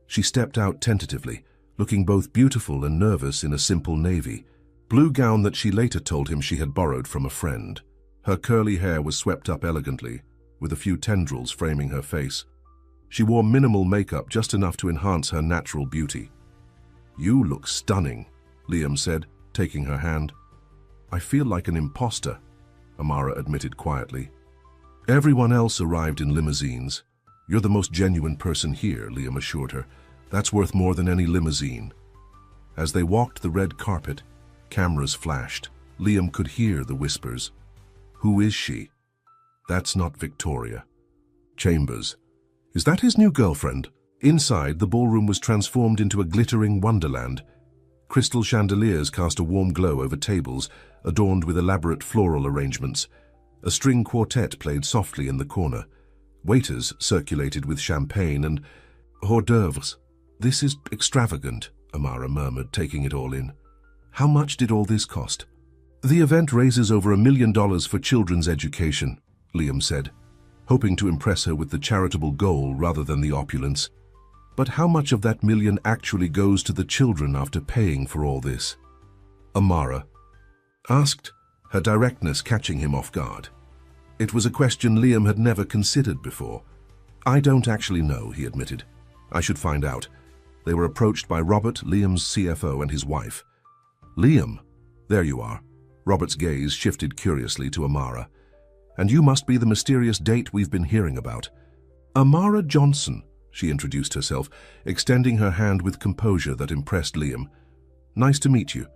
She stepped out tentatively, looking both beautiful and nervous in a simple navy. blue gown that she later told him she had borrowed from a friend. Her curly hair was swept up elegantly, with a few tendrils framing her face. She wore minimal makeup, just enough to enhance her natural beauty. "You look stunning," Liam said, taking her hand. "I feel like an imposter," Amara admitted quietly. Everyone else arrived in limousines. "You're the most genuine person here," Liam assured her. "That's worth more than any limousine." As they walked the red carpet, cameras flashed. Liam could hear the whispers. "Who is she?" "That's not Victoria." "Chambers. Is that his new girlfriend?" Inside, the ballroom was transformed into a glittering wonderland. Crystal chandeliers cast a warm glow over tables, adorned with elaborate floral arrangements. A string quartet played softly in the corner. Waiters circulated with champagne and hors d'oeuvres. "This is extravagant," Amara murmured, taking it all in. "How much did all this cost?" "The event raises over $1 million for children's education," Liam said, hoping to impress her with the charitable goal rather than the opulence. "But how much of that million actually goes to the children after paying for all this?" Amara asked, her directness catching him off guard. It was a question Liam had never considered before. "I don't actually know," he admitted. "I should find out." They were approached by Robert, Liam's CFO, and his wife. "Liam, there you are." Robert's gaze shifted curiously to Amara. "And you must be the mysterious date we've been hearing about." "Amara Johnson," she introduced herself, extending her hand with composure that impressed Liam. "Nice to meet you."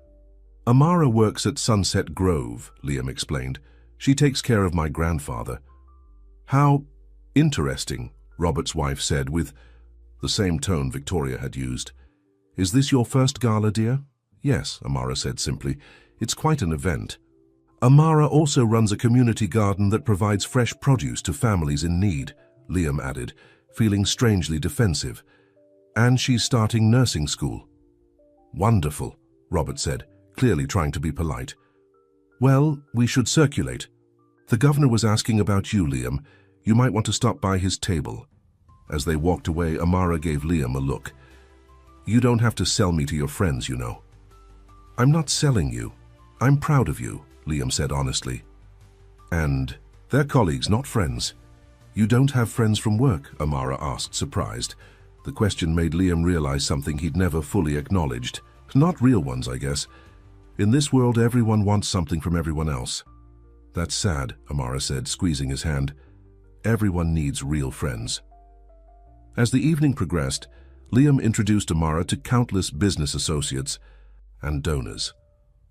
"Amara works at Sunset Grove," Liam explained. "She takes care of my grandfather." "How interesting," Robert's wife said with the same tone Victoria had used. "Is this your first gala, dear?" "Yes," Amara said simply. "It's quite an event." "Amara also runs a community garden that provides fresh produce to families in need," Liam added, feeling strangely defensive. "And she's starting nursing school." "Wonderful," Robert said, clearly trying to be polite. "Well, we should circulate. The governor was asking about you, Liam. You might want to stop by his table." As they walked away, Amara gave Liam a look. "You don't have to sell me to your friends, you know." "I'm not selling you. I'm proud of you," Liam said honestly. "And they're colleagues, not friends." "You don't have friends from work?" Amara asked, surprised. The question made Liam realize something he'd never fully acknowledged. Not real ones, I guess. In this world, everyone wants something from everyone else. "That's sad," Amara said, squeezing his hand. "Everyone needs real friends." As the evening progressed, Liam introduced Amara to countless business associates and donors.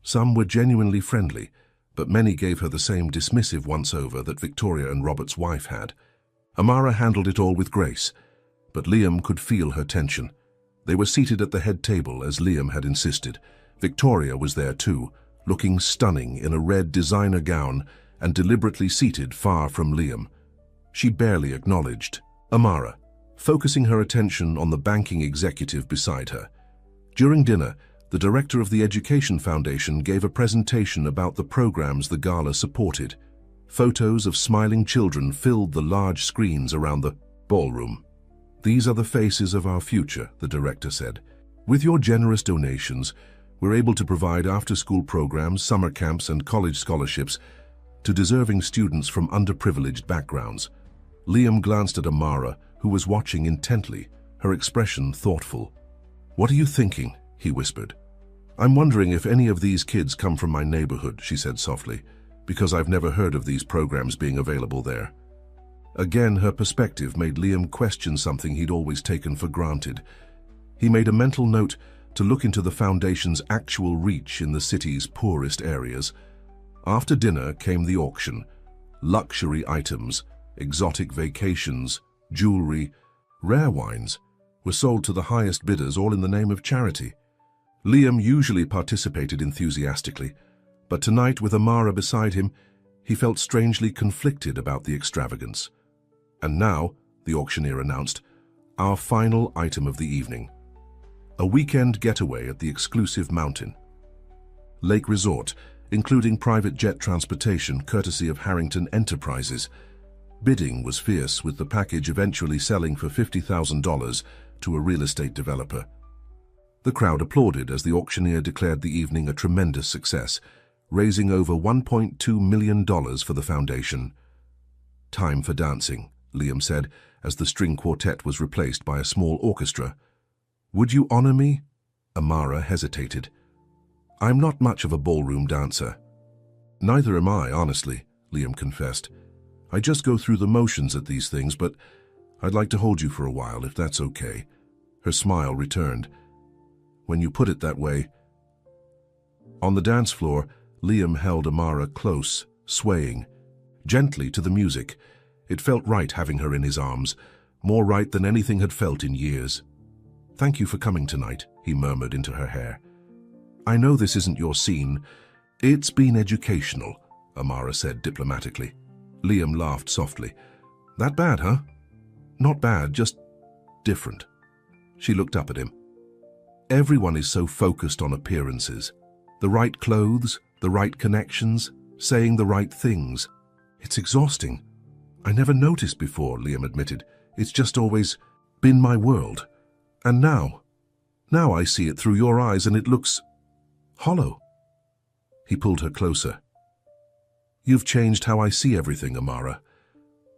Some were genuinely friendly, but many gave her the same dismissive once-over that Victoria and Robert's wife had. Amara handled it all with grace, but Liam could feel her tension. They were seated at the head table, as Liam had insisted. Victoria was there too, looking stunning in a red designer gown and deliberately seated far from Liam. She barely acknowledged Amara, focusing her attention on the banking executive beside her. During dinner, the director of the Education Foundation gave a presentation about the programs the gala supported. Photos of smiling children filled the large screens around the ballroom. "These are the faces of our future," the director said. "With your generous donations, we're able to provide after-school programs, summer camps, and college scholarships to deserving students from underprivileged backgrounds." Liam glanced at Amara, who was watching intently, her expression thoughtful. "What are you thinking?" he whispered. "I'm wondering if any of these kids come from my neighborhood," she said softly, "because I've never heard of these programs being available there." Again, her perspective made Liam question something he'd always taken for granted. He made a mental note to look into the foundation's actual reach in the city's poorest areas. After dinner came the auction. Luxury items, exotic vacations, jewelry, rare wines were sold to the highest bidders, all in the name of charity. Liam usually participated enthusiastically, but tonight, with Amara beside him, he felt strangely conflicted about the extravagance. "And now," the auctioneer announced, "our final item of the evening. A weekend getaway at the exclusive mountain lake resort, including private jet transportation courtesy of Harrington Enterprises." Bidding was fierce, with the package eventually selling for $50,000 to a real estate developer. The crowd applauded as the auctioneer declared the evening a tremendous success, raising over $1.2 million for the foundation. "Time for dancing," Liam said, as the string quartet was replaced by a small orchestra. "Would you honor me?" Amara hesitated. "I'm not much of a ballroom dancer." "Neither am I, honestly," Liam confessed. "I just go through the motions at these things, but I'd like to hold you for a while, if that's okay." Her smile returned. "When you put it that way." On the dance floor, Liam held Amara close, swaying gently to the music. It felt right having her in his arms, more right than anything had felt in years. "Thank you for coming tonight," he murmured into her hair. "I know this isn't your scene." "It's been educational," Amara said diplomatically. Liam laughed softly. "That bad, huh?" "Not bad, just different." She looked up at him. "Everyone is so focused on appearances. The right clothes, the right connections, saying the right things. It's exhausting." "I never noticed before," Liam admitted. "It's just always been my world. And now I see it through your eyes and it looks hollow." He pulled her closer. "You've changed how I see everything, Amara."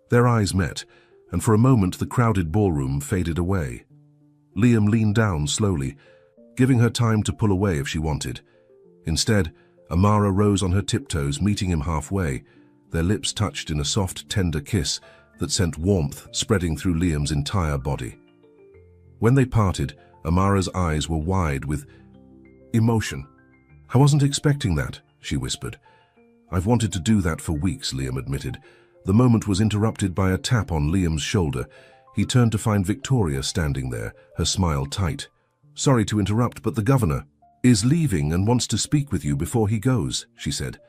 Their eyes met, and for a moment the crowded ballroom faded away. Liam leaned down slowly, giving her time to pull away if she wanted. Instead, Amara rose on her tiptoes, meeting him halfway. Their lips touched in a soft, tender kiss that sent warmth spreading through Liam's entire body. When they parted, Amara's eyes were wide with emotion. "I wasn't expecting that," she whispered. "I've wanted to do that for weeks," Liam admitted. The moment was interrupted by a tap on Liam's shoulder. He turned to find Victoria standing there, her smile tight. "Sorry to interrupt, but the governor is leaving and wants to speak with you before he goes," she said.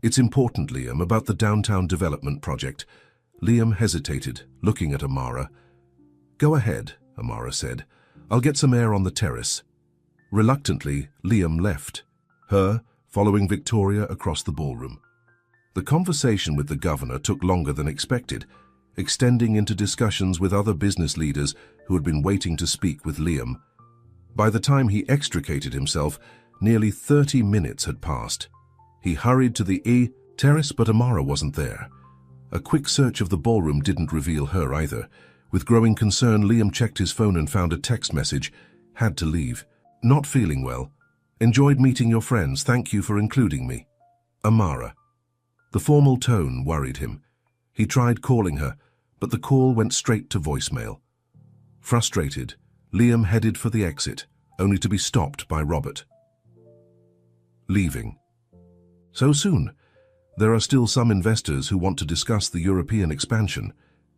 "It's important, Liam, about the downtown development project." Liam hesitated, looking at Amara. "Go ahead," Amara said. "I'll get some air on the terrace." Reluctantly, Liam left, her following Victoria across the ballroom. The conversation with the governor took longer than expected, extending into discussions with other business leaders who had been waiting to speak with Liam. By the time he extricated himself, nearly 30 minutes had passed. He hurried to the terrace, but Amara wasn't there. A quick search of the ballroom didn't reveal her either. With growing concern, Liam checked his phone and found a text message. "Had to leave. Not feeling well. Enjoyed meeting your friends. Thank you for including me. Amara." The formal tone worried him. He tried calling her, but the call went straight to voicemail. Frustrated, Liam headed for the exit, only to be stopped by Robert. "Leaving. So soon? There are still some investors who want to discuss the European expansion."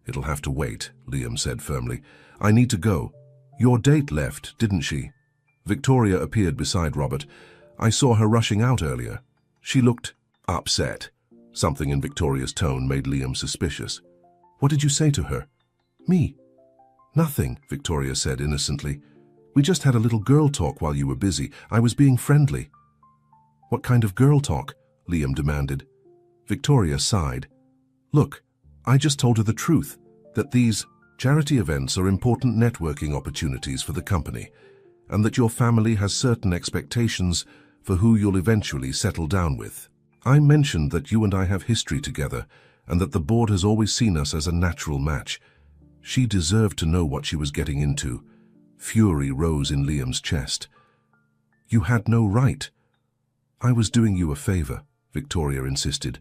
"It'll have to wait," Liam said firmly. "I need to go." "Your date left, didn't she?" Victoria appeared beside Robert. "I saw her rushing out earlier. She looked upset." Something in Victoria's tone made Liam suspicious. "What did you say to her?" "Me? Nothing," Victoria said innocently. "We just had a little girl talk while you were busy. I was being friendly." "What kind of girl talk?" Liam demanded. Victoria sighed. "Look, I just told her the truth, that these charity events are important networking opportunities for the company, and that your family has certain expectations for who you'll eventually settle down with. I mentioned that you and I have history together, and that the board has always seen us as a natural match." She deserved to know what she was getting into. Fury rose in Liam's chest. "You had no right." "I was doing you a favor," Victoria insisted.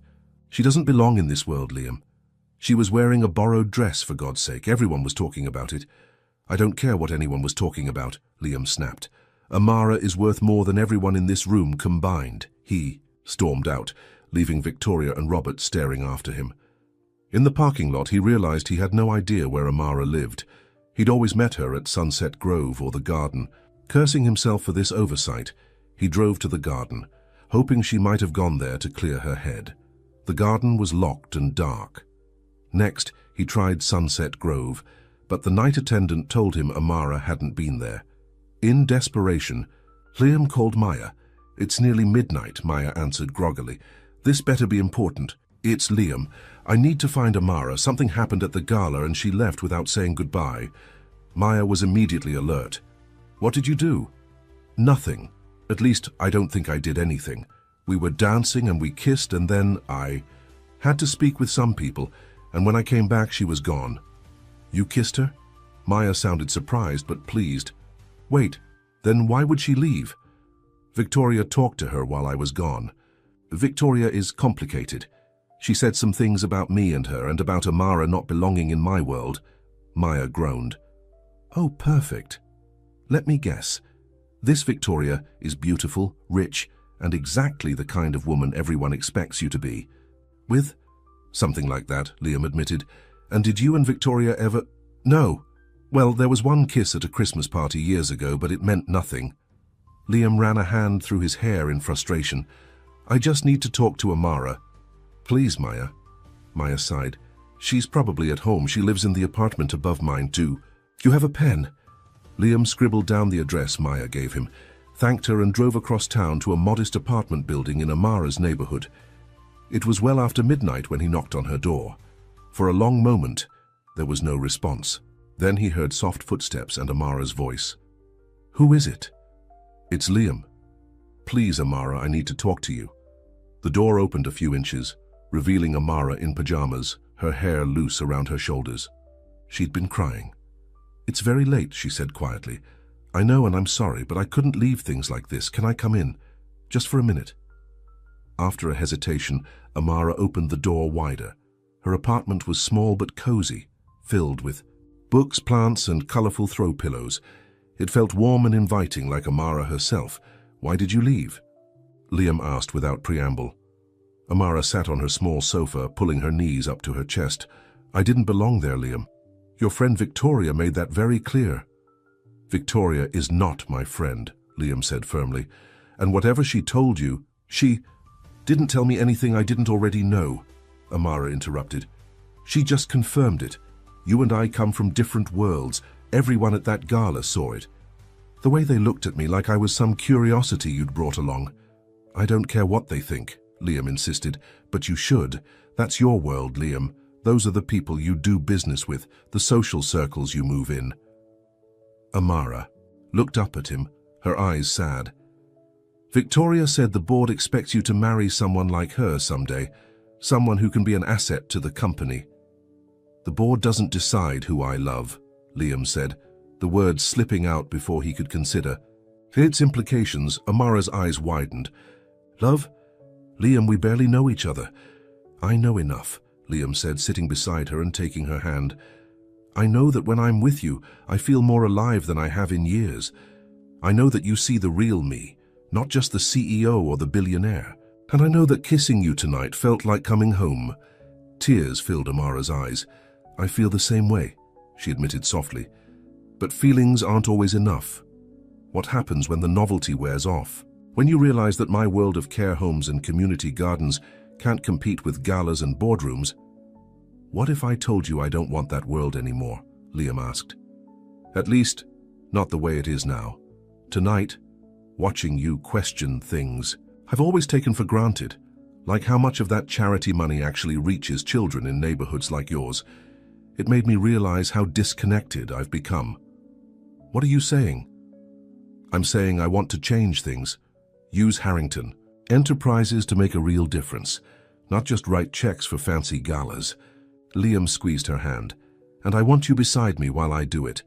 "She doesn't belong in this world, Liam. She was wearing a borrowed dress, for God's sake. Everyone was talking about it." "I don't care what anyone was talking about," Liam snapped. "Amara is worth more than everyone in this room combined." He stormed out, leaving Victoria and Robert staring after him. In the parking lot, he realized he had no idea where Amara lived. He'd always met her at Sunset Grove or the garden. Cursing himself for this oversight, he drove to the garden, hoping she might have gone there to clear her head. The garden was locked and dark. Next, he tried Sunset Grove, but the night attendant told him Amara hadn't been there. In desperation, Liam called Maya. "It's nearly midnight," Maya answered groggily. "This better be important." "It's Liam. I need to find Amara. Something happened at the gala and she left without saying goodbye." Maya was immediately alert. "What did you do?" Nothing. At least, I don't think I did anything. We were dancing and we kissed, and then I had to speak with some people, and when I came back she was gone. You kissed her? Maya sounded surprised but pleased. Wait, then why would she leave? Victoria talked to her while I was gone. Victoria is complicated. She said some things about me and her and about Amara not belonging in my world. Maya groaned. Oh, perfect. Let me guess. This Victoria is beautiful, rich, and exactly the kind of woman everyone expects you to be. With? Something like that, Liam admitted. And did you and Victoria ever? No. Well, there was one kiss at a Christmas party years ago, but it meant nothing. Liam ran a hand through his hair in frustration. I just need to talk to Amara. Please, Maya. Maya sighed. She's probably at home. She lives in the apartment above mine, too. You have a pen? Liam scribbled down the address Maya gave him, thanked her and drove across town to a modest apartment building in Amara's neighborhood. It was well after midnight when he knocked on her door. For a long moment, there was no response. Then he heard soft footsteps and Amara's voice. Who is it? It's Liam. Please, Amara, I need to talk to you. The door opened a few inches, revealing Amara in pajamas, her hair loose around her shoulders. She'd been crying. It's very late, she said quietly. I know and I'm sorry, but I couldn't leave things like this. Can I come in? Just for a minute. After a hesitation, Amara opened the door wider. Her apartment was small but cozy, filled with books, plants, and colorful throw pillows. It felt warm and inviting, like Amara herself. Why did you leave? Liam asked without preamble. Amara sat on her small sofa, pulling her knees up to her chest. I didn't belong there, Liam. Your friend Victoria made that very clear. Victoria is not my friend, Liam said firmly. And whatever she told you, she didn't tell me anything I didn't already know, Amara interrupted. She just confirmed it. You and I come from different worlds. Everyone at that gala saw it. The way they looked at me like I was some curiosity you'd brought along. I don't care what they think, Liam insisted, but you should. That's your world, Liam. Those are the people you do business with, the social circles you move in. Amara looked up at him, her eyes sad. Victoria said the board expects you to marry someone like her someday, someone who can be an asset to the company. The board doesn't decide who I love, Liam said, the words slipping out before he could consider. For its implications, Amara's eyes widened. Love? Liam, we barely know each other. I know enough, Liam said, sitting beside her and taking her hand. I know that when I'm with you, I feel more alive than I have in years. I know that you see the real me, not just the CEO or the billionaire. And I know that kissing you tonight felt like coming home. Tears filled Amara's eyes. I feel the same way, she admitted softly. But feelings aren't always enough. What happens when the novelty wears off? When you realize that my world of care homes and community gardens can't compete with galas and boardrooms? What if I told you I don't want that world anymore? Liam asked. At least, not the way it is now. Tonight, watching you question things I've always taken for granted, like how much of that charity money actually reaches children in neighborhoods like yours. It made me realize how disconnected I've become. What are you saying? I'm saying I want to change things. Use Harrington. Enterprises to make a real difference, not just write checks for fancy galas. Liam squeezed her hand. And I want you beside me while I do it.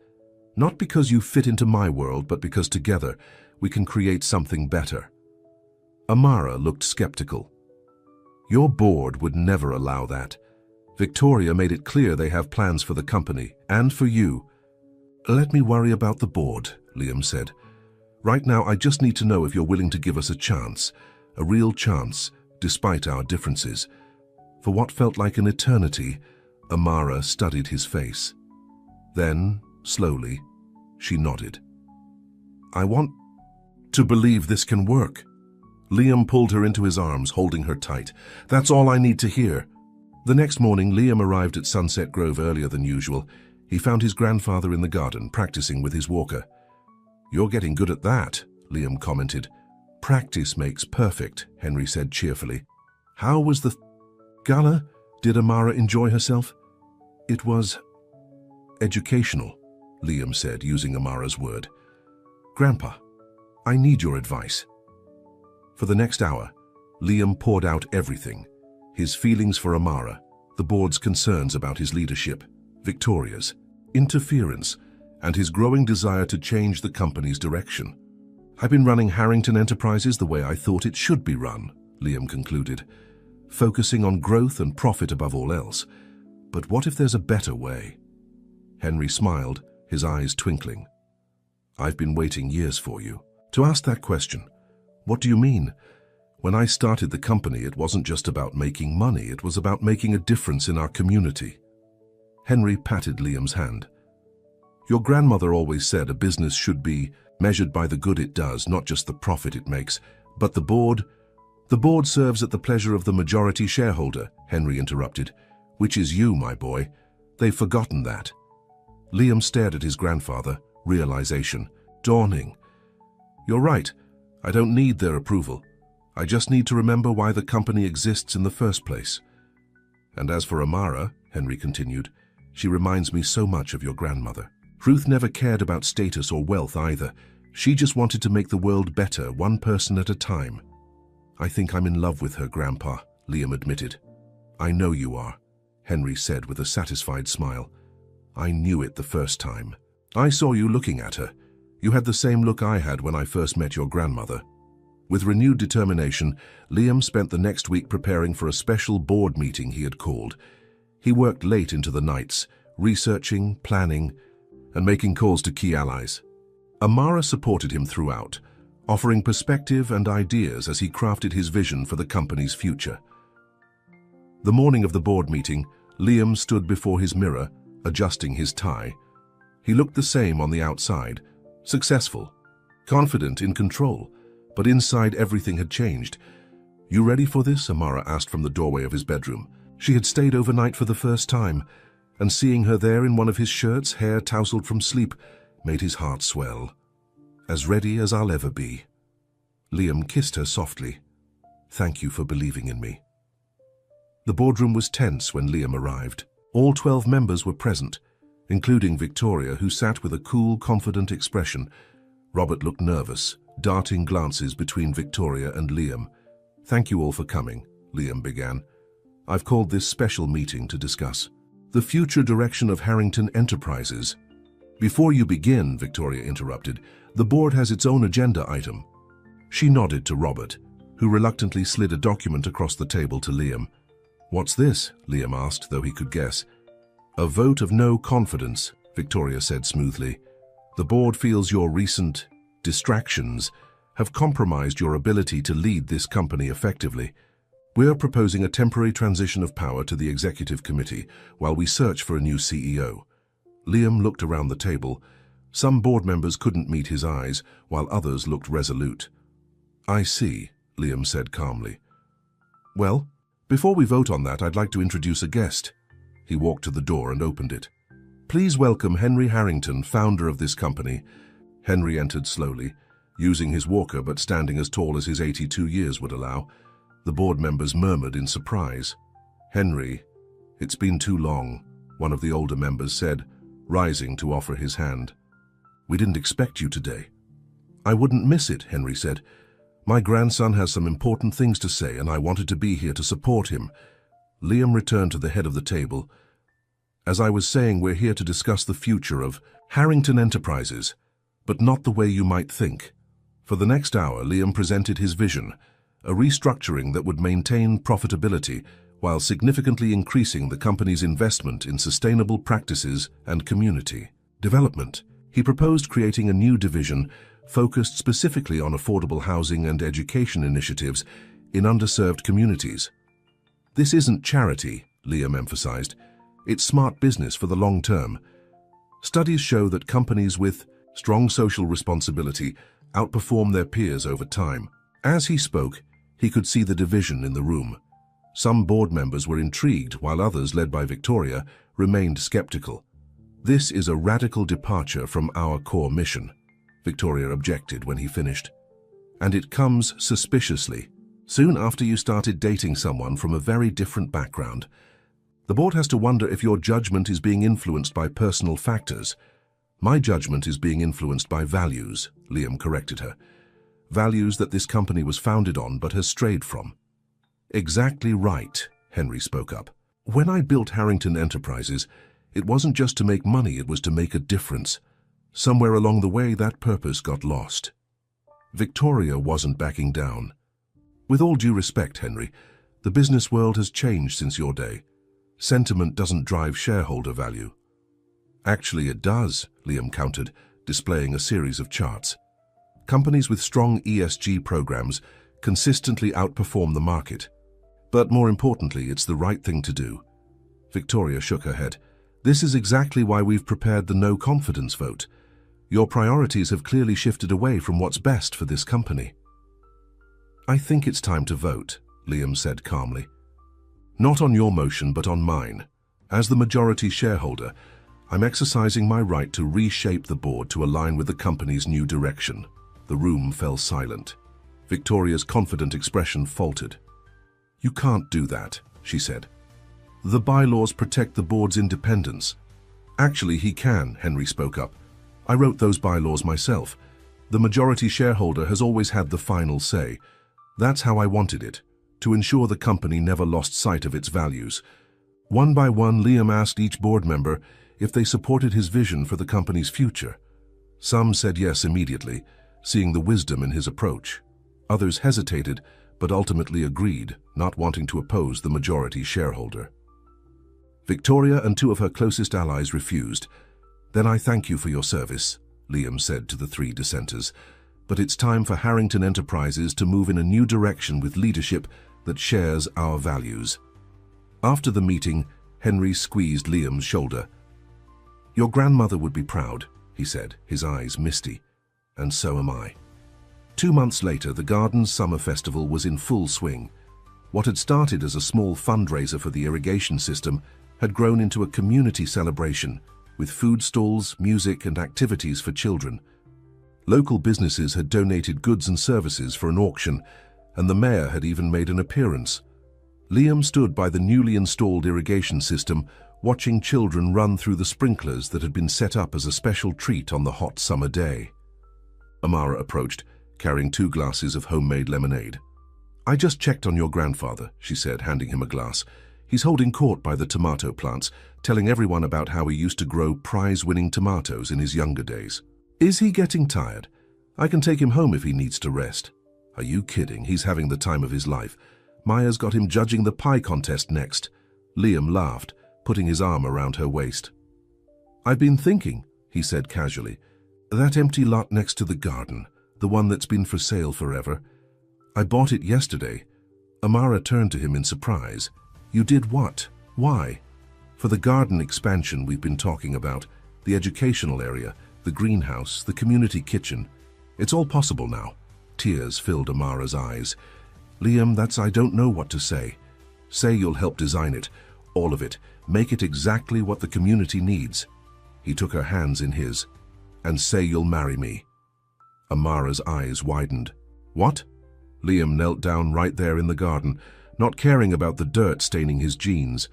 Not because you fit into my world, but because together we can create something better. Amara looked skeptical. Your board would never allow that. Victoria made it clear they have plans for the company, and for you. Let me worry about the board, Liam said. Right now, I just need to know if you're willing to give us a chance, a real chance, despite our differences. For what felt like an eternity, Amara studied his face. Then, slowly, she nodded. I want to believe this can work. Liam pulled her into his arms, holding her tight. That's all I need to hear. The next morning, Liam arrived at Sunset Grove earlier than usual. He found his grandfather in the garden, practicing with his walker. You're getting good at that, Liam commented. Practice makes perfect, Henry said cheerfully. How was the gala? Did Amara enjoy herself? It was educational, Liam said, using Amara's word. Grandpa, I need your advice." For the next hour, Liam poured out everything: his feelings for Amara, the board's concerns about his leadership, Victoria's interference, and his growing desire to change the company's direction. "I've been running Harrington Enterprises the way I thought it should be run," Liam concluded, "focusing on growth and profit above all else. But what if there's a better way?" Henry smiled, his eyes twinkling. "I've been waiting years for you to ask that question. What do you mean? When I started the company, it wasn't just about making money, it was about making a difference in our community." Henry patted Liam's hand. "Your grandmother always said a business should be measured by the good it does, not just the profit it makes. But the board serves at the pleasure of the majority shareholder," Henry interrupted, "which is you, my boy. They've forgotten that." Liam stared at his grandfather, realization dawning. "You're right. I don't need their approval. I just need to remember why the company exists in the first place. And as for Amara," Henry continued, "she reminds me so much of your grandmother. Ruth never cared about status or wealth either. She just wanted to make the world better, one person at a time." "I think I'm in love with her, Grandpa," Liam admitted. "I know you are," Henry said with a satisfied smile. "I knew it the first time. I saw you looking at her. You had the same look I had when I first met your grandmother." With renewed determination, Liam spent the next week preparing for a special board meeting he had called. He worked late into the nights, researching, planning, and making calls to key allies. Amara supported him throughout, offering perspective and ideas as he crafted his vision for the company's future. The morning of the board meeting, Liam stood before his mirror, adjusting his tie. He looked the same on the outside, successful, confident, in control, but inside everything had changed. "You ready for this?" Amara asked from the doorway of his bedroom. She had stayed overnight for the first time, and seeing her there in one of his shirts, hair tousled from sleep, made his heart swell. "As ready as I'll ever be." Liam kissed her softly. "Thank you for believing in me." The boardroom was tense when Liam arrived. All 12 members were present, including Victoria, who sat with a cool, confident expression. Robert looked nervous, darting glances between Victoria and Liam. "Thank you all for coming," Liam began. "I've called this special meeting to discuss the future direction of Harrington Enterprises." "Before you begin," Victoria interrupted, "the board has its own agenda item." She nodded to Robert, who reluctantly slid a document across the table to Liam. "What's this?" Liam asked, though he could guess. "A vote of no confidence," Victoria said smoothly. "The board feels your recent distractions have compromised your ability to lead this company effectively. We're proposing a temporary transition of power to the executive committee while we search for a new CEO." Liam looked around the table. Some board members couldn't meet his eyes, while others looked resolute. "I see," Liam said calmly. "Well, before we vote on that, I'd like to introduce a guest." He walked to the door and opened it. "Please welcome Henry Harrington, founder of this company." Henry entered slowly, using his walker but standing as tall as his 82 years would allow. The board members murmured in surprise. "Henry, it's been too long," one of the older members said, rising to offer his hand. "We didn't expect you today." "I wouldn't miss it," Henry said. "My grandson has some important things to say, and I wanted to be here to support him." Liam returned to the head of the table. "As I was saying, we're here to discuss the future of Harrington Enterprises, but not the way you might think." For the next hour, Liam presented his vision, a restructuring that would maintain profitability while significantly increasing the company's investment in sustainable practices and community development. He proposed creating a new division focused specifically on affordable housing and education initiatives in underserved communities. "This isn't charity," Liam emphasized. "It's smart business for the long term. Studies show that companies with strong social responsibility outperform their peers over time." As he spoke, he could see the division in the room. Some board members were intrigued, while others, led by Victoria, remained skeptical. "This is a radical departure from our core mission," Victoria objected when he finished. "And it comes suspiciously, soon after you started dating someone from a very different background. The board has to wonder if your judgment is being influenced by personal factors." "My judgment is being influenced by values," Liam corrected her. values that this company was founded on but has strayed from. Exactly right, Henry spoke up. When I built Harrington Enterprises, it wasn't just to make money, it was to make a difference. Somewhere along the way, that purpose got lost. Victoria wasn't backing down. With all due respect, Henry, the business world has changed since your day. Sentiment doesn't drive shareholder value. Actually, it does, Liam countered, displaying a series of charts. Companies with strong ESG programs consistently outperform the market. But more importantly, it's the right thing to do. Victoria shook her head. This is exactly why we've prepared the no confidence vote. Your priorities have clearly shifted away from what's best for this company. I think it's time to vote, Liam said calmly. Not on your motion, but on mine. As the majority shareholder, I'm exercising my right to reshape the board to align with the company's new direction. The room fell silent. Victoria's confident expression faltered. You can't do that, she said. The bylaws protect the board's independence. Actually, he can, Henry spoke up. I wrote those bylaws myself. The majority shareholder has always had the final say. That's how I wanted it, to ensure the company never lost sight of its values. One by one, Liam asked each board member if they supported his vision for the company's future. Some said yes immediately, seeing the wisdom in his approach. Others hesitated, but ultimately agreed, not wanting to oppose the majority shareholder. Victoria and two of her closest allies refused. Then I thank you for your service, Liam said to the three dissenters. But it's time for Harrington Enterprises to move in a new direction with leadership that shares our values. After the meeting, Henry squeezed Liam's shoulder. Your grandmother would be proud, he said, his eyes misty. And so am I. 2 months later, the Garden's Summer Festival was in full swing. What had started as a small fundraiser for the irrigation system had grown into a community celebration, with food stalls, music, and activities for children. Local businesses had donated goods and services for an auction, and the mayor had even made an appearance. Liam stood by the newly installed irrigation system, watching children run through the sprinklers that had been set up as a special treat on the hot summer day. Amara approached, carrying 2 glasses of homemade lemonade. I just checked on your grandfather, she said, handing him a glass. He's holding court by the tomato plants, telling everyone about how he used to grow prize-winning tomatoes in his younger days. Is he getting tired? I can take him home if he needs to rest. Are you kidding? He's having the time of his life. Maya's got him judging the pie contest next. Liam laughed, putting his arm around her waist. I've been thinking, he said casually. That empty lot next to the garden, the one that's been for sale forever. I bought it yesterday. Amara turned to him in surprise. You did what? Why? For the garden expansion we've been talking about, the educational area, the greenhouse, the community kitchen. It's all possible now. Tears filled Amara's eyes. Liam, I don't know what to say. Say you'll help design it, all of it. Make it exactly what the community needs. He took her hands in his. And say you'll marry me. Amara's eyes widened. What? Liam knelt down right there in the garden, not caring about the dirt staining his jeans.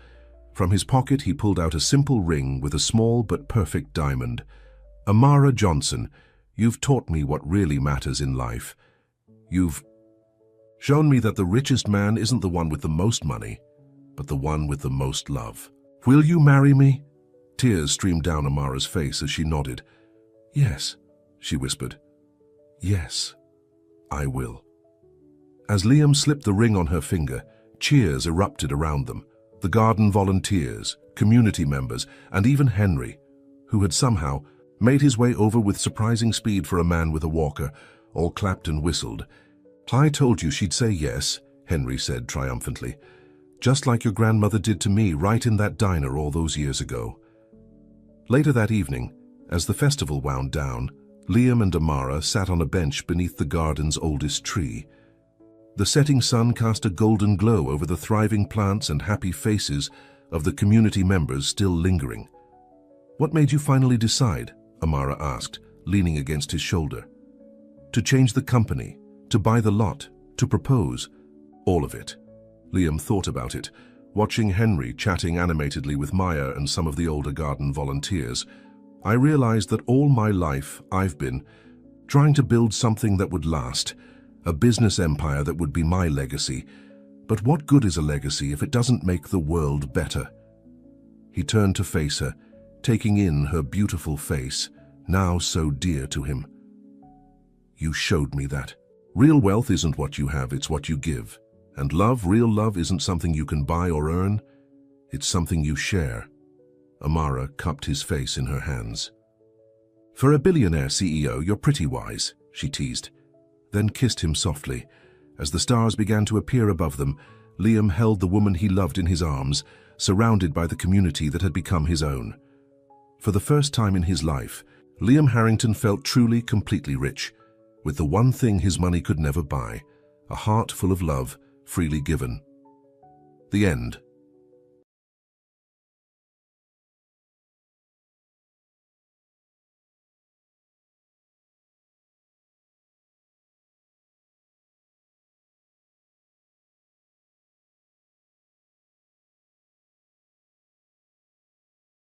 From his pocket he pulled out a simple ring with a small but perfect diamond. Amara Johnson, you've taught me what really matters in life. You've shown me that the richest man isn't the one with the most money, but the one with the most love. Will you marry me? Tears streamed down Amara's face as she nodded. Yes, she whispered. Yes, I will. As Liam slipped the ring on her finger, cheers erupted around them. The garden volunteers, community members, and even Henry, who had somehow made his way over with surprising speed for a man with a walker, all clapped and whistled. I told you she'd say yes, Henry said triumphantly. Just like your grandmother did to me right in that diner all those years ago. Later that evening, as the festival wound down, Liam and Amara sat on a bench beneath the garden's oldest tree. The setting sun cast a golden glow over the thriving plants and happy faces of the community members still lingering. What made you finally decide? Amara asked, leaning against his shoulder. To change the company, to buy the lot, to propose. All of it. Liam thought about it, watching Henry chatting animatedly with Maya and some of the older garden volunteers. I realized that all my life I've been trying to build something that would last, a business empire that would be my legacy. But what good is a legacy if it doesn't make the world better? He turned to face her, taking in her beautiful face, now so dear to him. You showed me that. Real wealth isn't what you have, it's what you give. And love, real love, isn't something you can buy or earn. It's something you share. Amara cupped his face in her hands. For a billionaire CEO, you're pretty wise, she teased, then kissed him softly. As the stars began to appear above them, Liam held the woman he loved in his arms, surrounded by the community that had become his own. For the first time in his life, Liam Harrington felt truly, completely rich, with the one thing his money could never buy, a heart full of love, freely given. The end.